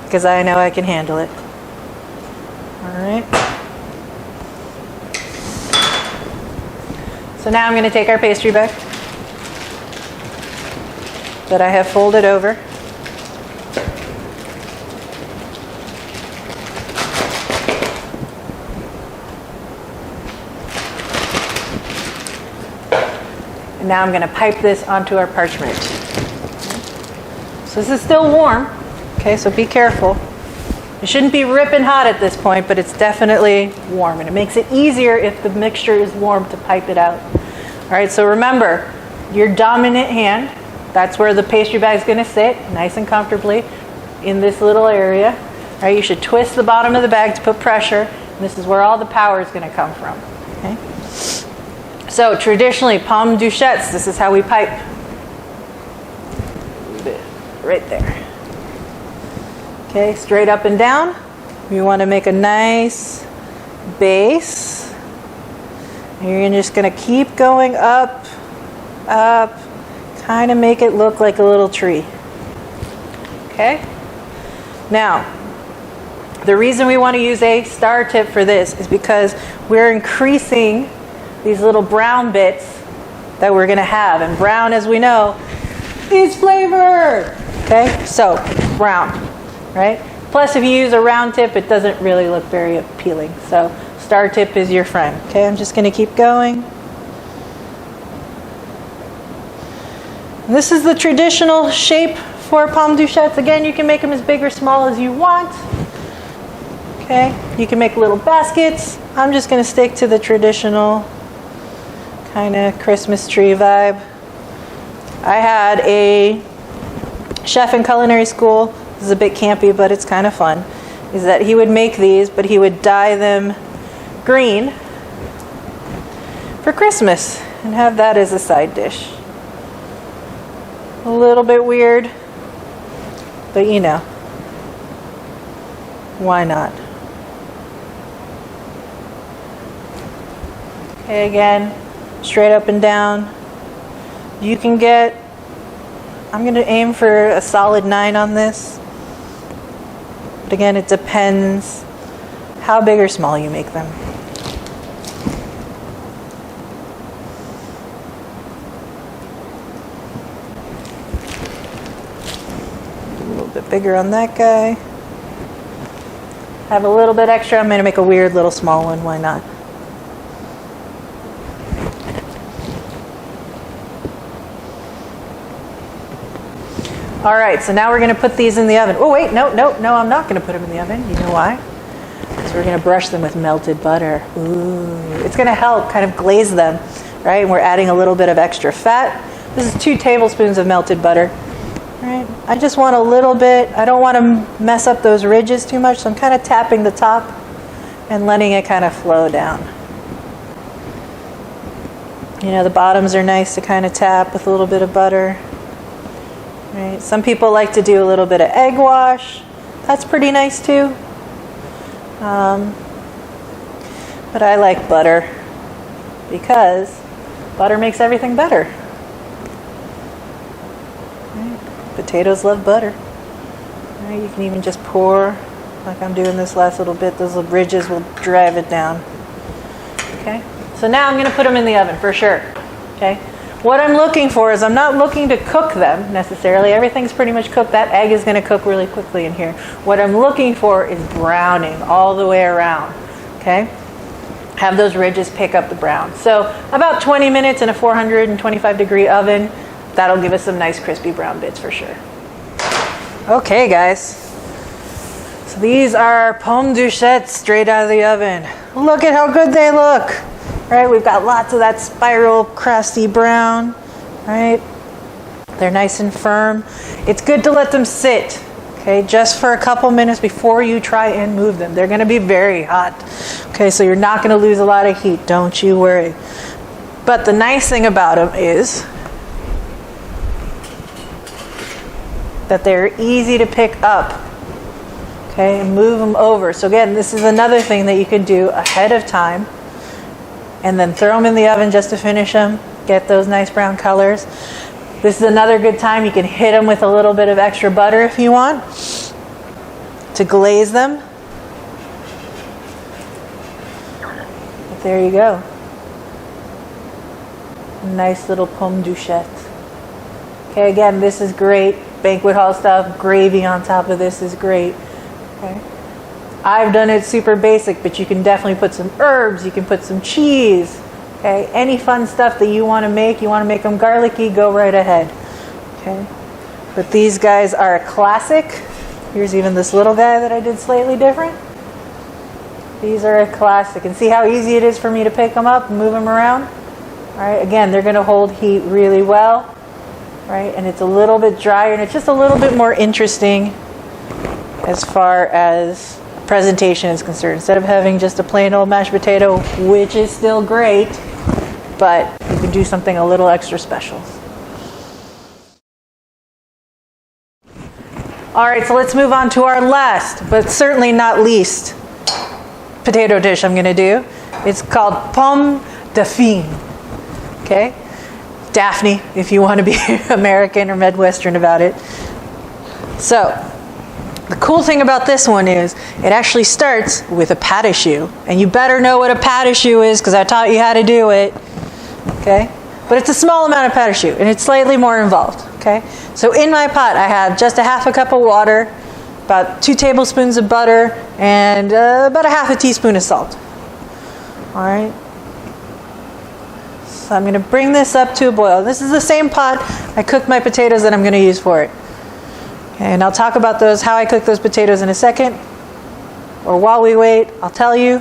Speaker 1: because I know I can handle it. All right. So now I'm going to take our pastry bag that I have folded over. And now I'm going to pipe this onto our parchment. So this is still warm. Okay, so be careful. It shouldn't be ripping hot at this point, but it's definitely warm. And it makes it easier if the mixture is warm to pipe it out. All right, so remember, your dominant hand, that's where the pastry bag is going to sit, nice and comfortably in this little area. All right, you should twist the bottom of the bag to put pressure. And this is where all the power is going to come from. Okay. So traditionally, pomme duchettes, this is how we pipe. Right there. Okay, straight up and down. We want to make a nice base. And you're just going to keep going up, up, kind of make it look like a little tree. Okay? Now, the reason we want to use a star tip for this is because we're increasing these little brown bits that we're going to have. And brown, as we know, is flavor. Okay? So, brown. Right? Plus, if you use a round tip, it doesn't really look very appealing. So, star tip is your friend. Okay, I'm just going to keep going. And this is the traditional shape for pomme duchettes. Again, you can make them as big or small as you want. Okay, you can make little baskets. I'm just going to stick to the traditional kind of Christmas tree vibe. I had a chef in culinary school. This is a bit campy, but it's kind of fun. Is that he would make these, but he would dye them green for Christmas and have that as a side dish. A little bit weird, but you know, why not? Okay, again, straight up and down. You can get, I'm going to aim for a solid 9 on this. But again, it depends how big or small you make them. A little bit bigger on that guy. Have a little bit extra. I'm going to make a weird little small one. Why not? All right, so now we're going to put these in the oven. Oh, wait, no, I'm not going to put them in the oven. You know why? Because we're going to brush them with melted butter. Ooh, it's going to help kind of glaze them, right? And we're adding a little bit of extra fat. This is 2 tablespoons of melted butter. All right, I just want a little bit. I don't want to mess up those ridges too much, so I'm kind of tapping the top and letting it kind of flow down. You know, the bottoms are nice to kind of tap with a little bit of butter. Right. Some people like to do a little bit of egg wash. That's pretty nice too. But I like butter because butter makes everything better. Right. Potatoes love butter. Right. You can even just pour, like I'm doing this last little bit. Those little ridges will drive it down. Okay. So now I'm going to put them in the oven for sure. Okay. What I'm looking for is I'm not looking to cook them necessarily. Everything's pretty much cooked. That egg is going to cook really quickly in here. What I'm looking for is browning all the way around. Okay? Have those ridges pick up the brown. So about 20 minutes in a 425 degree oven. That'll give us some nice crispy brown bits for sure. Okay, guys. So these are pomme duchettes straight out of the oven. Look at how good they look. Right, we've got lots of that spiral, crusty brown, right? They're nice and firm. It's good to let them sit, Okay, just for a couple minutes before you try and move them. They're going to be very hot. Okay, so you're not going to lose a lot of heat. Don't you worry. But the nice thing about them is that they're easy to pick up. Okay, and move them over. So again, this is another thing that you can do ahead of time. And then throw them in the oven just to finish them. Get those nice brown colors. This is another good time. You can hit them with a little bit of extra butter if you want to glaze them. But there you go. Nice little pomme duchette. Okay, again, this is great. Banquet hall stuff. Gravy on top of this is great. Okay. I've done it super basic, but you can definitely put some herbs. You can put some cheese. Okay, any fun stuff that you want to make. You want to make them garlicky, go right ahead. Okay, but these guys are a classic. Here's even this little guy that I did slightly different. These are a classic. And see how easy it is for me to pick them up and move them around? All right, again, they're going to hold heat really well. Right, and it's a little bit drier, and it's just a little bit more interesting as far as presentation is concerned. Instead of having just a plain old mashed potato, which is still great, but you can do something a little extra special. All right, so let's move on to our last, but certainly not least, potato dish I'm going to do. It's called pomme dauphine. Okay? Daphne, if you want to be American or Midwestern about it. So, the cool thing about this one is it actually starts with a pas de choux. And you better know what a pas de choux is because I taught you how to do it. Okay? But it's a small amount of pas de choux and it's slightly more involved. Okay? So in my pot I have just a half a cup of water, about 2 tablespoons of butter, and about a half a teaspoon of salt. Alright? So I'm going to bring this up to a boil. This is the same pot I cooked my potatoes that I'm going to use for it. And I'll talk about those, how I cook those potatoes in a second. Or while we wait, I'll tell you.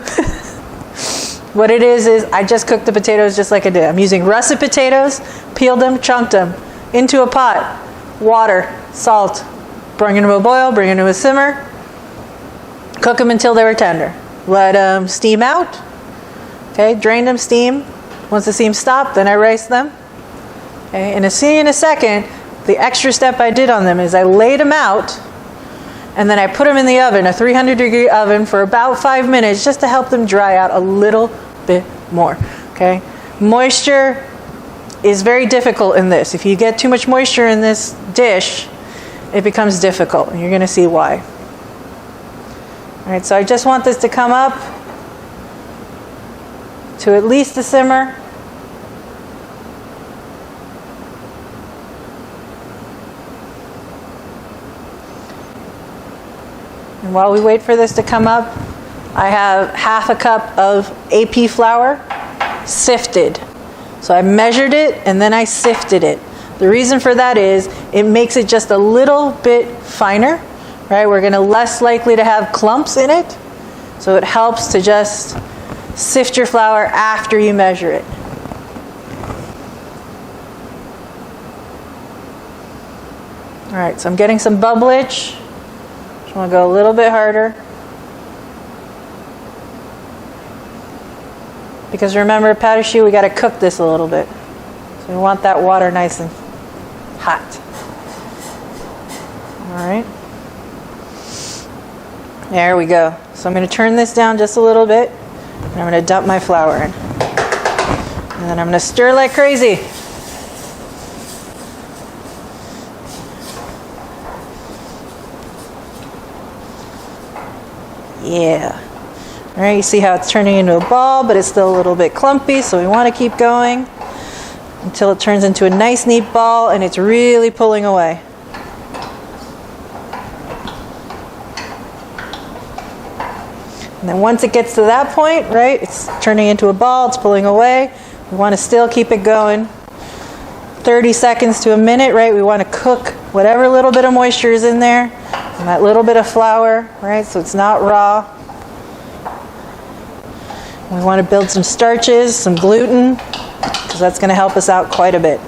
Speaker 1: What it is I just cooked the potatoes just like I did. I'm using russet potatoes, peeled them, chunked them into a pot. Water, salt, bring them to a boil, bring them to a simmer. Cook them until they were tender. Let them steam out. Okay, drain them, steam. Once the steam stopped, then I rice them. Okay, and see in a second, the extra step I did on them is I laid them out and then I put them in the oven, a 300-degree oven, for about 5 minutes just to help them dry out a little bit more. Okay? Moisture is very difficult in this. If you get too much moisture in this dish, it becomes difficult, and you're going to see why. All right, so I just want this to come up to at least a simmer. And while we wait for this to come up, I have half a cup of AP flour, sifted. So I measured it and then I sifted it. The reason for that is it makes it just a little bit finer, right? We're going to less likely to have clumps in it. So it helps to just sift your flour after you measure it. All right, so I'm getting some bubblage. Just want to go a little bit harder. Because remember, pas de choux, we got to cook this a little bit. So we want that water nice and hot. All right. There we go. So I'm going to turn this down just a little bit. And I'm going to dump my flour in. And then I'm going to stir like crazy. Yeah. All right, you see how it's turning into a ball, but it's still a little bit clumpy, so we want to keep going until it turns into a nice, neat ball, and it's really pulling away. And then once it gets to that point, right, it's turning into a ball, it's pulling away. We want to still keep it going. 30 seconds to a minute, right? We want to cook whatever little bit of moisture is in there and that little bit of flour, right? So it's not raw. We want to build some starches, some gluten, because that's going to help us out quite a bit.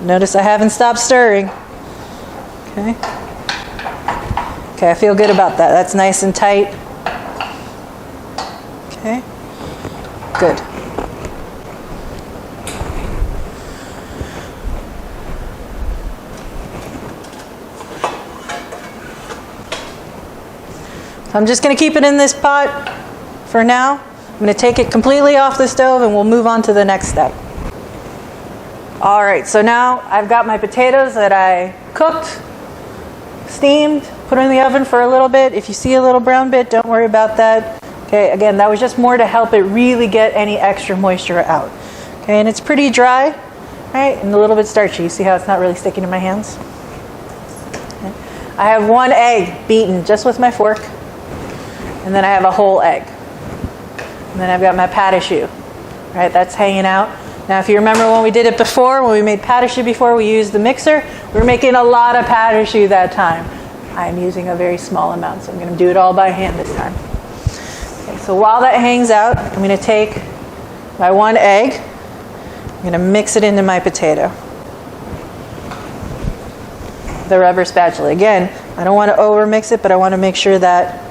Speaker 1: But notice I haven't stopped stirring. Okay. Okay, I feel good about that. That's nice and tight. Okay. Good. So I'm just going to keep it in this pot for now. I'm going to take it completely off the stove and we'll move on to the next step. All right, so now I've got my potatoes that I cooked, steamed, put in the oven for a little bit. If you see a little brown bit, don't worry about that. Okay, again, that was just more to help it really get any extra moisture out. Okay, and it's pretty dry, right, and a little bit starchy. You see how it's not really sticking to my hands? Okay. I have 1 egg beaten just with my fork, and then I have a whole egg. And then I've got my pâte choux, right, that's hanging out. Now, if you remember when we did it before, when we made pâte choux before, we used the mixer. We were making a lot of pâte choux that time. I'm using a very small amount, so I'm going to do it all by hand this time. Okay, so while that hangs out, I'm going to take my 1 egg. I'm going to mix it into my potato. The rubber spatula. Again, I don't want to over mix it, but I want to make sure that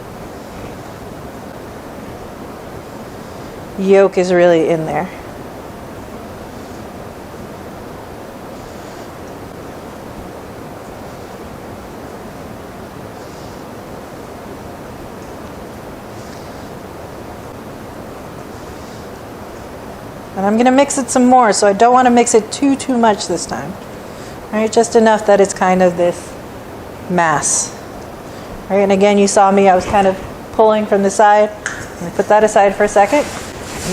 Speaker 1: yolk is really in there. And I'm going to mix it some more, so I don't want to mix it too much this time. All right, just enough that it's kind of this mass. All right, and again, you saw me, I was kind of pulling from the side. I'm going to put that aside for a second.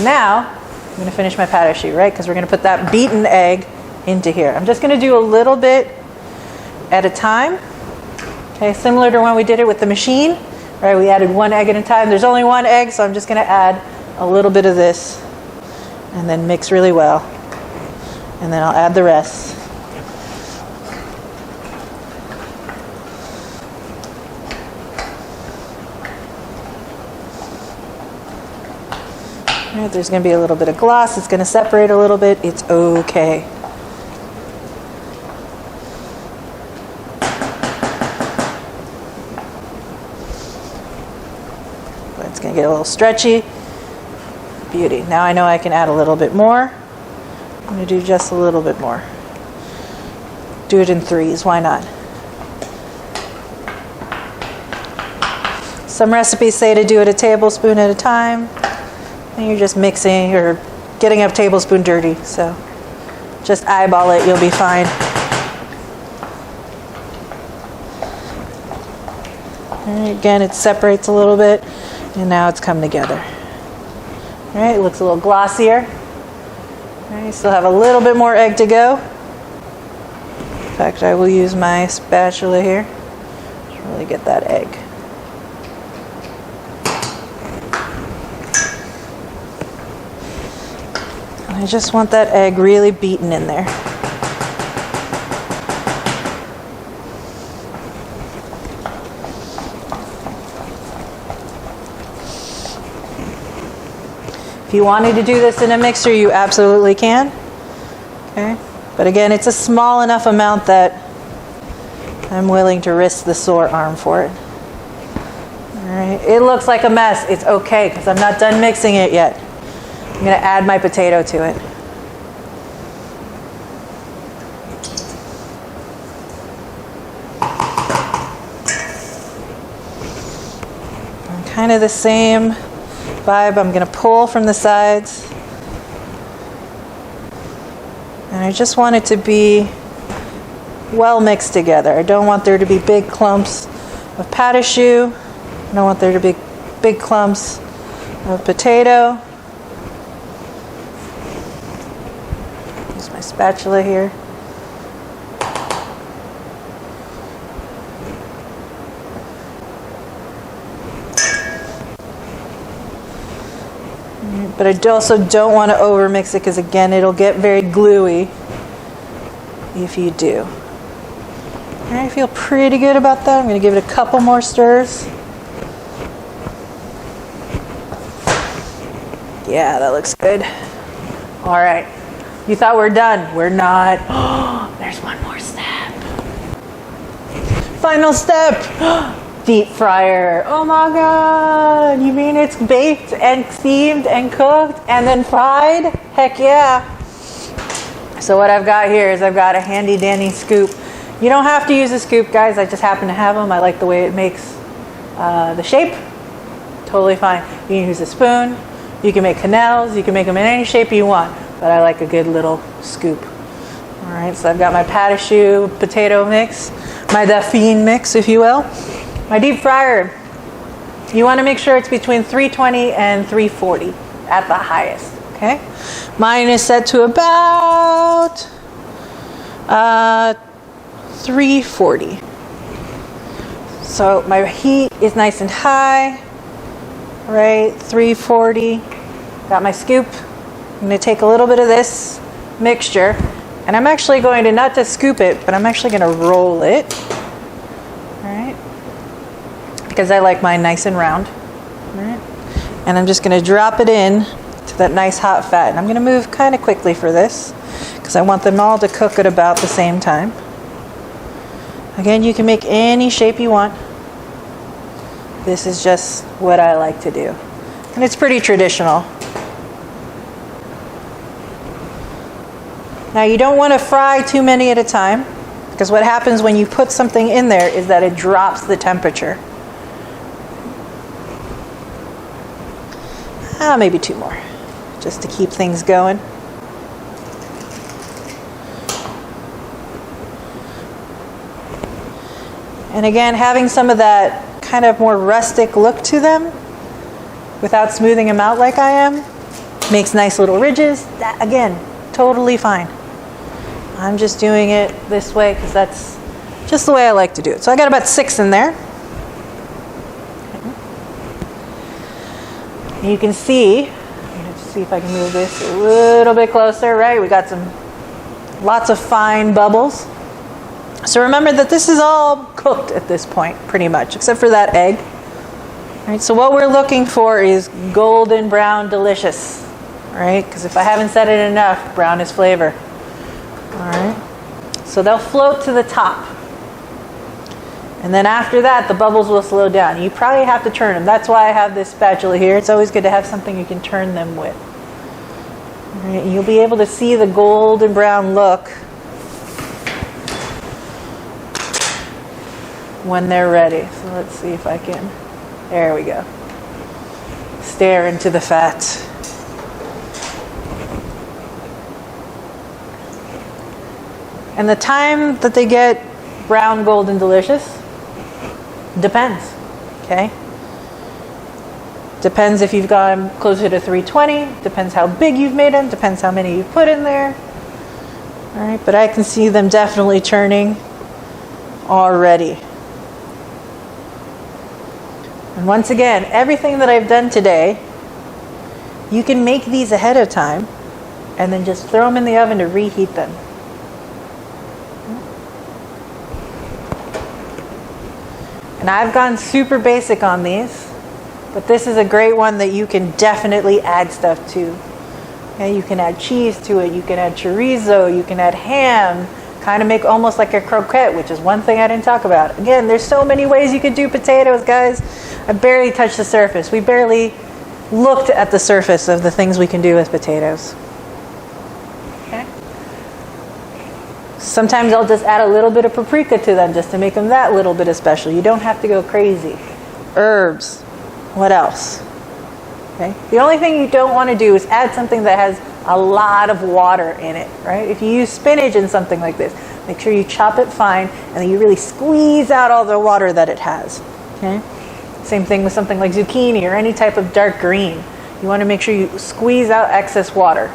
Speaker 1: Now, I'm going to finish my pâte choux, right? Because we're going to put that beaten egg into here. I'm just going to do a little bit at a time. Okay, similar to when we did it with the machine, right? We added 1 egg at a time. There's only 1 egg, so I'm just going to add a little bit of this and then mix really well. And then I'll add the rest. All right, there's going to be a little bit of gloss. It's going to separate a little bit. It's okay. But it's going to get a little stretchy. Beauty. Now I know I can add a little bit more. I'm going to do just a little bit more. Do it in 3s. Why not? Some recipes say to do it a tablespoon at a time. And you're just mixing or getting a tablespoon dirty. So just eyeball it. You'll be fine. And again, it separates a little bit. And now it's come together. All right, it looks a little glossier. All right, still have a little bit more egg to go. In fact, I will use my spatula here to really get that egg. And I just want that egg really beaten in there. If you wanted to do this in a mixer, you absolutely can. Okay, but again, it's a small enough amount that I'm willing to risk the sore arm for it. All right, it looks like a mess. It's okay because I'm not done mixing it yet. I'm going to add my potato to it. And kind of the same vibe. I'm going to pull from the sides, and I just want it to be well mixed together. I don't want there to be big clumps of pâte choux. I don't want there to be big clumps of potato. Use my spatula here. But I also don't want to over mix it because again it'll get very gluey if you do. All right, I feel pretty good about that. I'm going to give it a couple more stirs. Yeah, that looks good. All right, You thought we're done. We're not. There's one more step. Final step. Deep fryer. Oh my God. You mean it's baked and steamed and cooked and then fried? Heck yeah. So what I've got here is I've got a handy dandy scoop. You don't have to use a scoop, guys. I just happen to have them. I like the way it makes the shape. Totally fine. You can use a spoon. You can make canals. You can make them in any shape you want. But I like a good little scoop. All right, so I've got my pat a choux potato mix, my dauphine mix, if you will. My deep fryer, you want to make sure it's between 320 and 340 at the highest, okay? Mine is set to about 340. So my heat is nice and high, right? 340. Got my scoop. I'm going to take a little bit of this mixture, and I'm actually going to not just scoop it, but I'm actually going to roll it, all right? Because I like mine nice and round, all right? And I'm just going to drop it in to that nice hot fat. And I'm going to move kind of quickly for this, because I want them all to cook at about the same time. Again, you can make any shape you want. This is just what I like to do. And it's pretty traditional. Now you don't want to fry too many at a time, because what happens when you put something in there is that it drops the temperature. Maybe 2 more, just to keep things going. And again, having some of that kind of more rustic look to them without smoothing them out like I am makes nice little ridges. That, again, totally fine. I'm just doing it this way because that's just the way I like to do it. So I got about 6 in there. And you can see, let's see if I can move this a little bit closer, right? We got lots of fine bubbles. So remember that this is all cooked at this point, pretty much, except for that egg. All right, so what we're looking for is golden brown delicious, right? Because if I haven't said it enough, brown is flavor. All right, so they'll float to the top. And then after that, the bubbles will slow down. You probably have to turn them. That's why I have this spatula here. It's always good to have something you can turn them with. All right, and you'll be able to see the golden brown look when they're ready. So let's see if I can. There we go. Stare into the fat. And the time that they get brown, golden, delicious depends, okay? Depends if you've gone closer to 320, depends how big you've made them, depends how many you've put in there. All right, but I can see them definitely turning already. And once again, everything that I've done today, you can make these ahead of time and then just throw them in the oven to reheat them. And I've gone super basic on these, but this is a great one that you can definitely add stuff to. Okay, you can add cheese to it, you can add chorizo, you can add ham, kind of make almost like a croquette, which is one thing I didn't talk about. Again, there's so many ways you could do potatoes, guys. I barely touched the surface. We barely looked at the surface of the things we can do with potatoes. Okay. Sometimes I'll just add a little bit of paprika to them just to make them that little bit of special. You don't have to go crazy. Herbs. What else? Okay. The only thing you don't want to do is add something that has a lot of water in it, right? If you use spinach in something like this, make sure you chop it fine and then you really squeeze out all the water that it has. Okay. Same thing with something like zucchini or any type of dark green. You want to make sure you squeeze out excess water.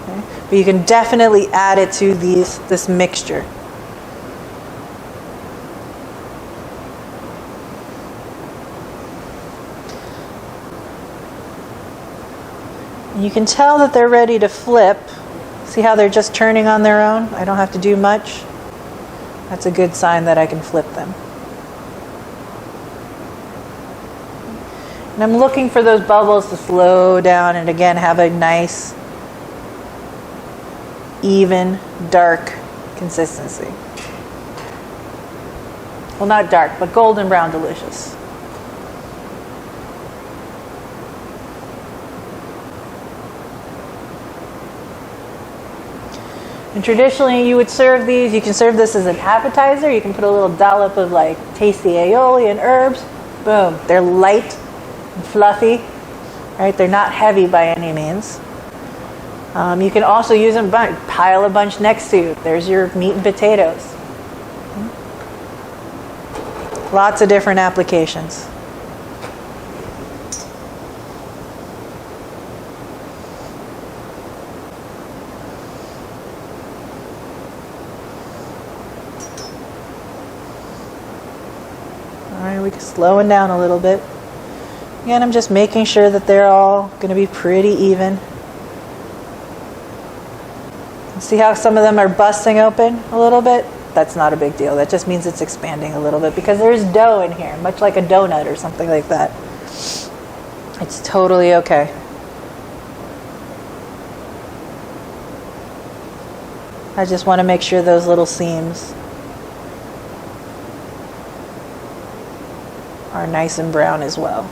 Speaker 1: Okay? But you can definitely add it to this mixture. And you can tell that they're ready to flip. See how they're just turning on their own? I don't have to do much. That's a good sign that I can flip them. And I'm looking for those bubbles to slow down and again have a nice even, dark consistency. Well, not dark, but golden brown delicious. And traditionally, you would serve these. You can serve this as an appetizer. You can put a little dollop of like tasty aioli and herbs. Boom. They're light and fluffy. Right? They're not heavy by any means. You can also use them, pile a bunch next to you. There's your meat and potatoes. Lots of different applications. Alright, we're slowing down a little bit. Again, I'm just making sure that they're all going to be pretty even. See how some of them are busting open a little bit? That's not a big deal. That just means it's expanding a little bit because there's dough in here, much like a donut or something like that. It's totally okay. I just want to make sure those little seams are nice and brown as well.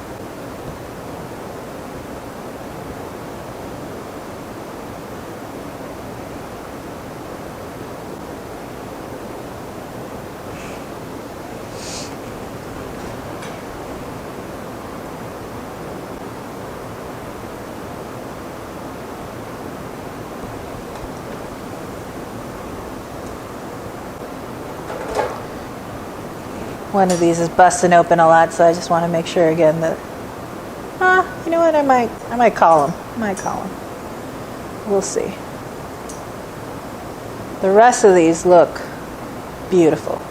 Speaker 1: One of these is busting open a lot, so I just want to make sure again that, you know what, I might call them. We'll see. The rest of these look beautiful.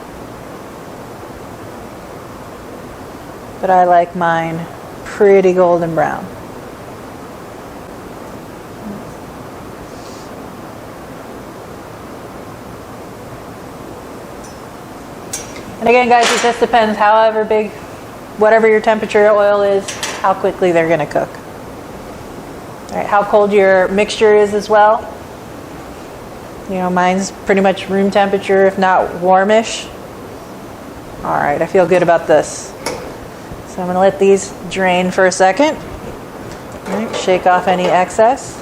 Speaker 1: But I like mine pretty golden brown. And again, guys, it just depends, however big, whatever your temperature oil is, how quickly they're going to cook. All right, how cold your mixture is as well. You know, mine's pretty much room temperature, if not warmish. All right, I feel good about this. So I'm going to let these drain for a second. All right, shake off any excess.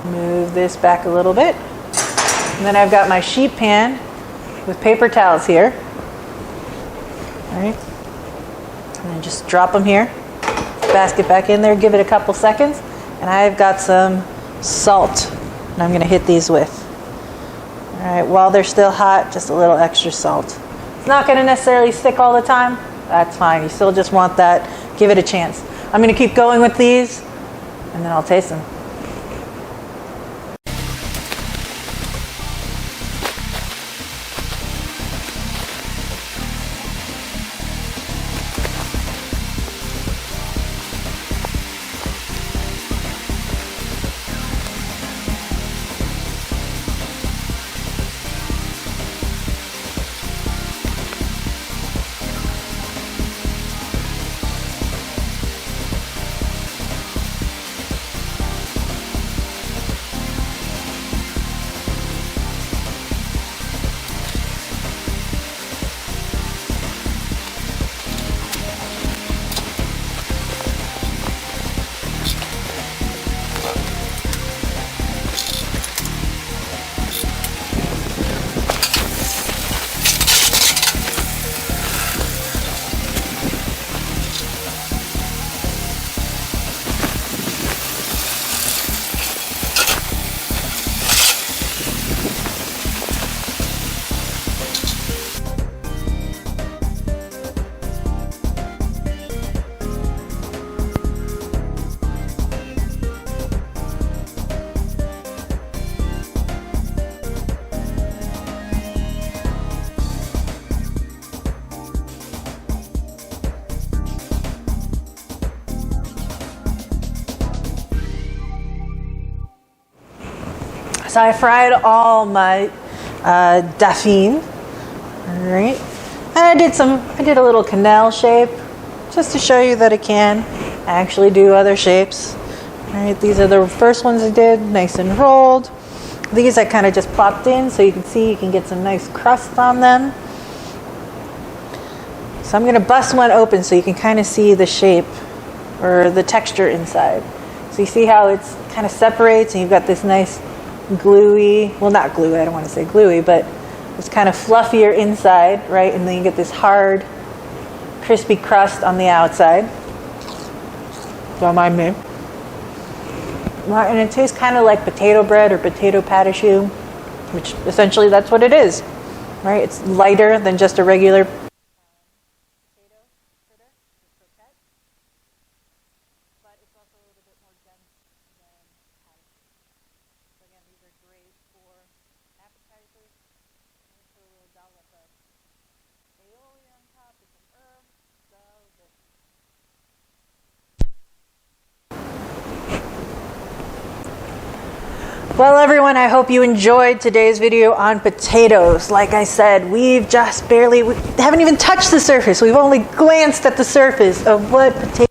Speaker 1: Move this back a little bit. And then I've got my sheet pan with paper towels here. All right, and then just drop them here. Basket back in there, give it a couple seconds. And I've got some salt, and I'm going to hit these with. All right, while they're still hot, just a little extra salt. It's not going to necessarily stick all the time. That's fine. You still just want that. Give it a chance. I'm going to keep going with these, and then I'll taste them. So I fried all my dauphine, all right, and I did a little canal shape, just to show you that I can actually do other shapes. All right, these are the first ones I did, nice and rolled. These I kind of just plopped in so you can see you can get some nice crust on them. So I'm going to bust one open so you can kind of see the shape or the texture inside. So you see how it's kind of separates and you've got this nice gluey, well not gluey, I don't want to say gluey, but it's kind of fluffier inside, right? And then you get this hard, crispy crust on the outside. Don't mind me. Well, and it tastes kind of like potato bread or potato pate choux, which essentially that's what it is, right? It's lighter than just a regular potato fritter or croquette, but it's also a little bit more dense than pate choux. So again, these are great for appetizers. And put a little dollop of aioli on top with some herbs. So delicious. Well, everyone, I hope you enjoyed today's video on potatoes. Like I said, we haven't even touched the surface. We've only glanced at the surface of what potatoes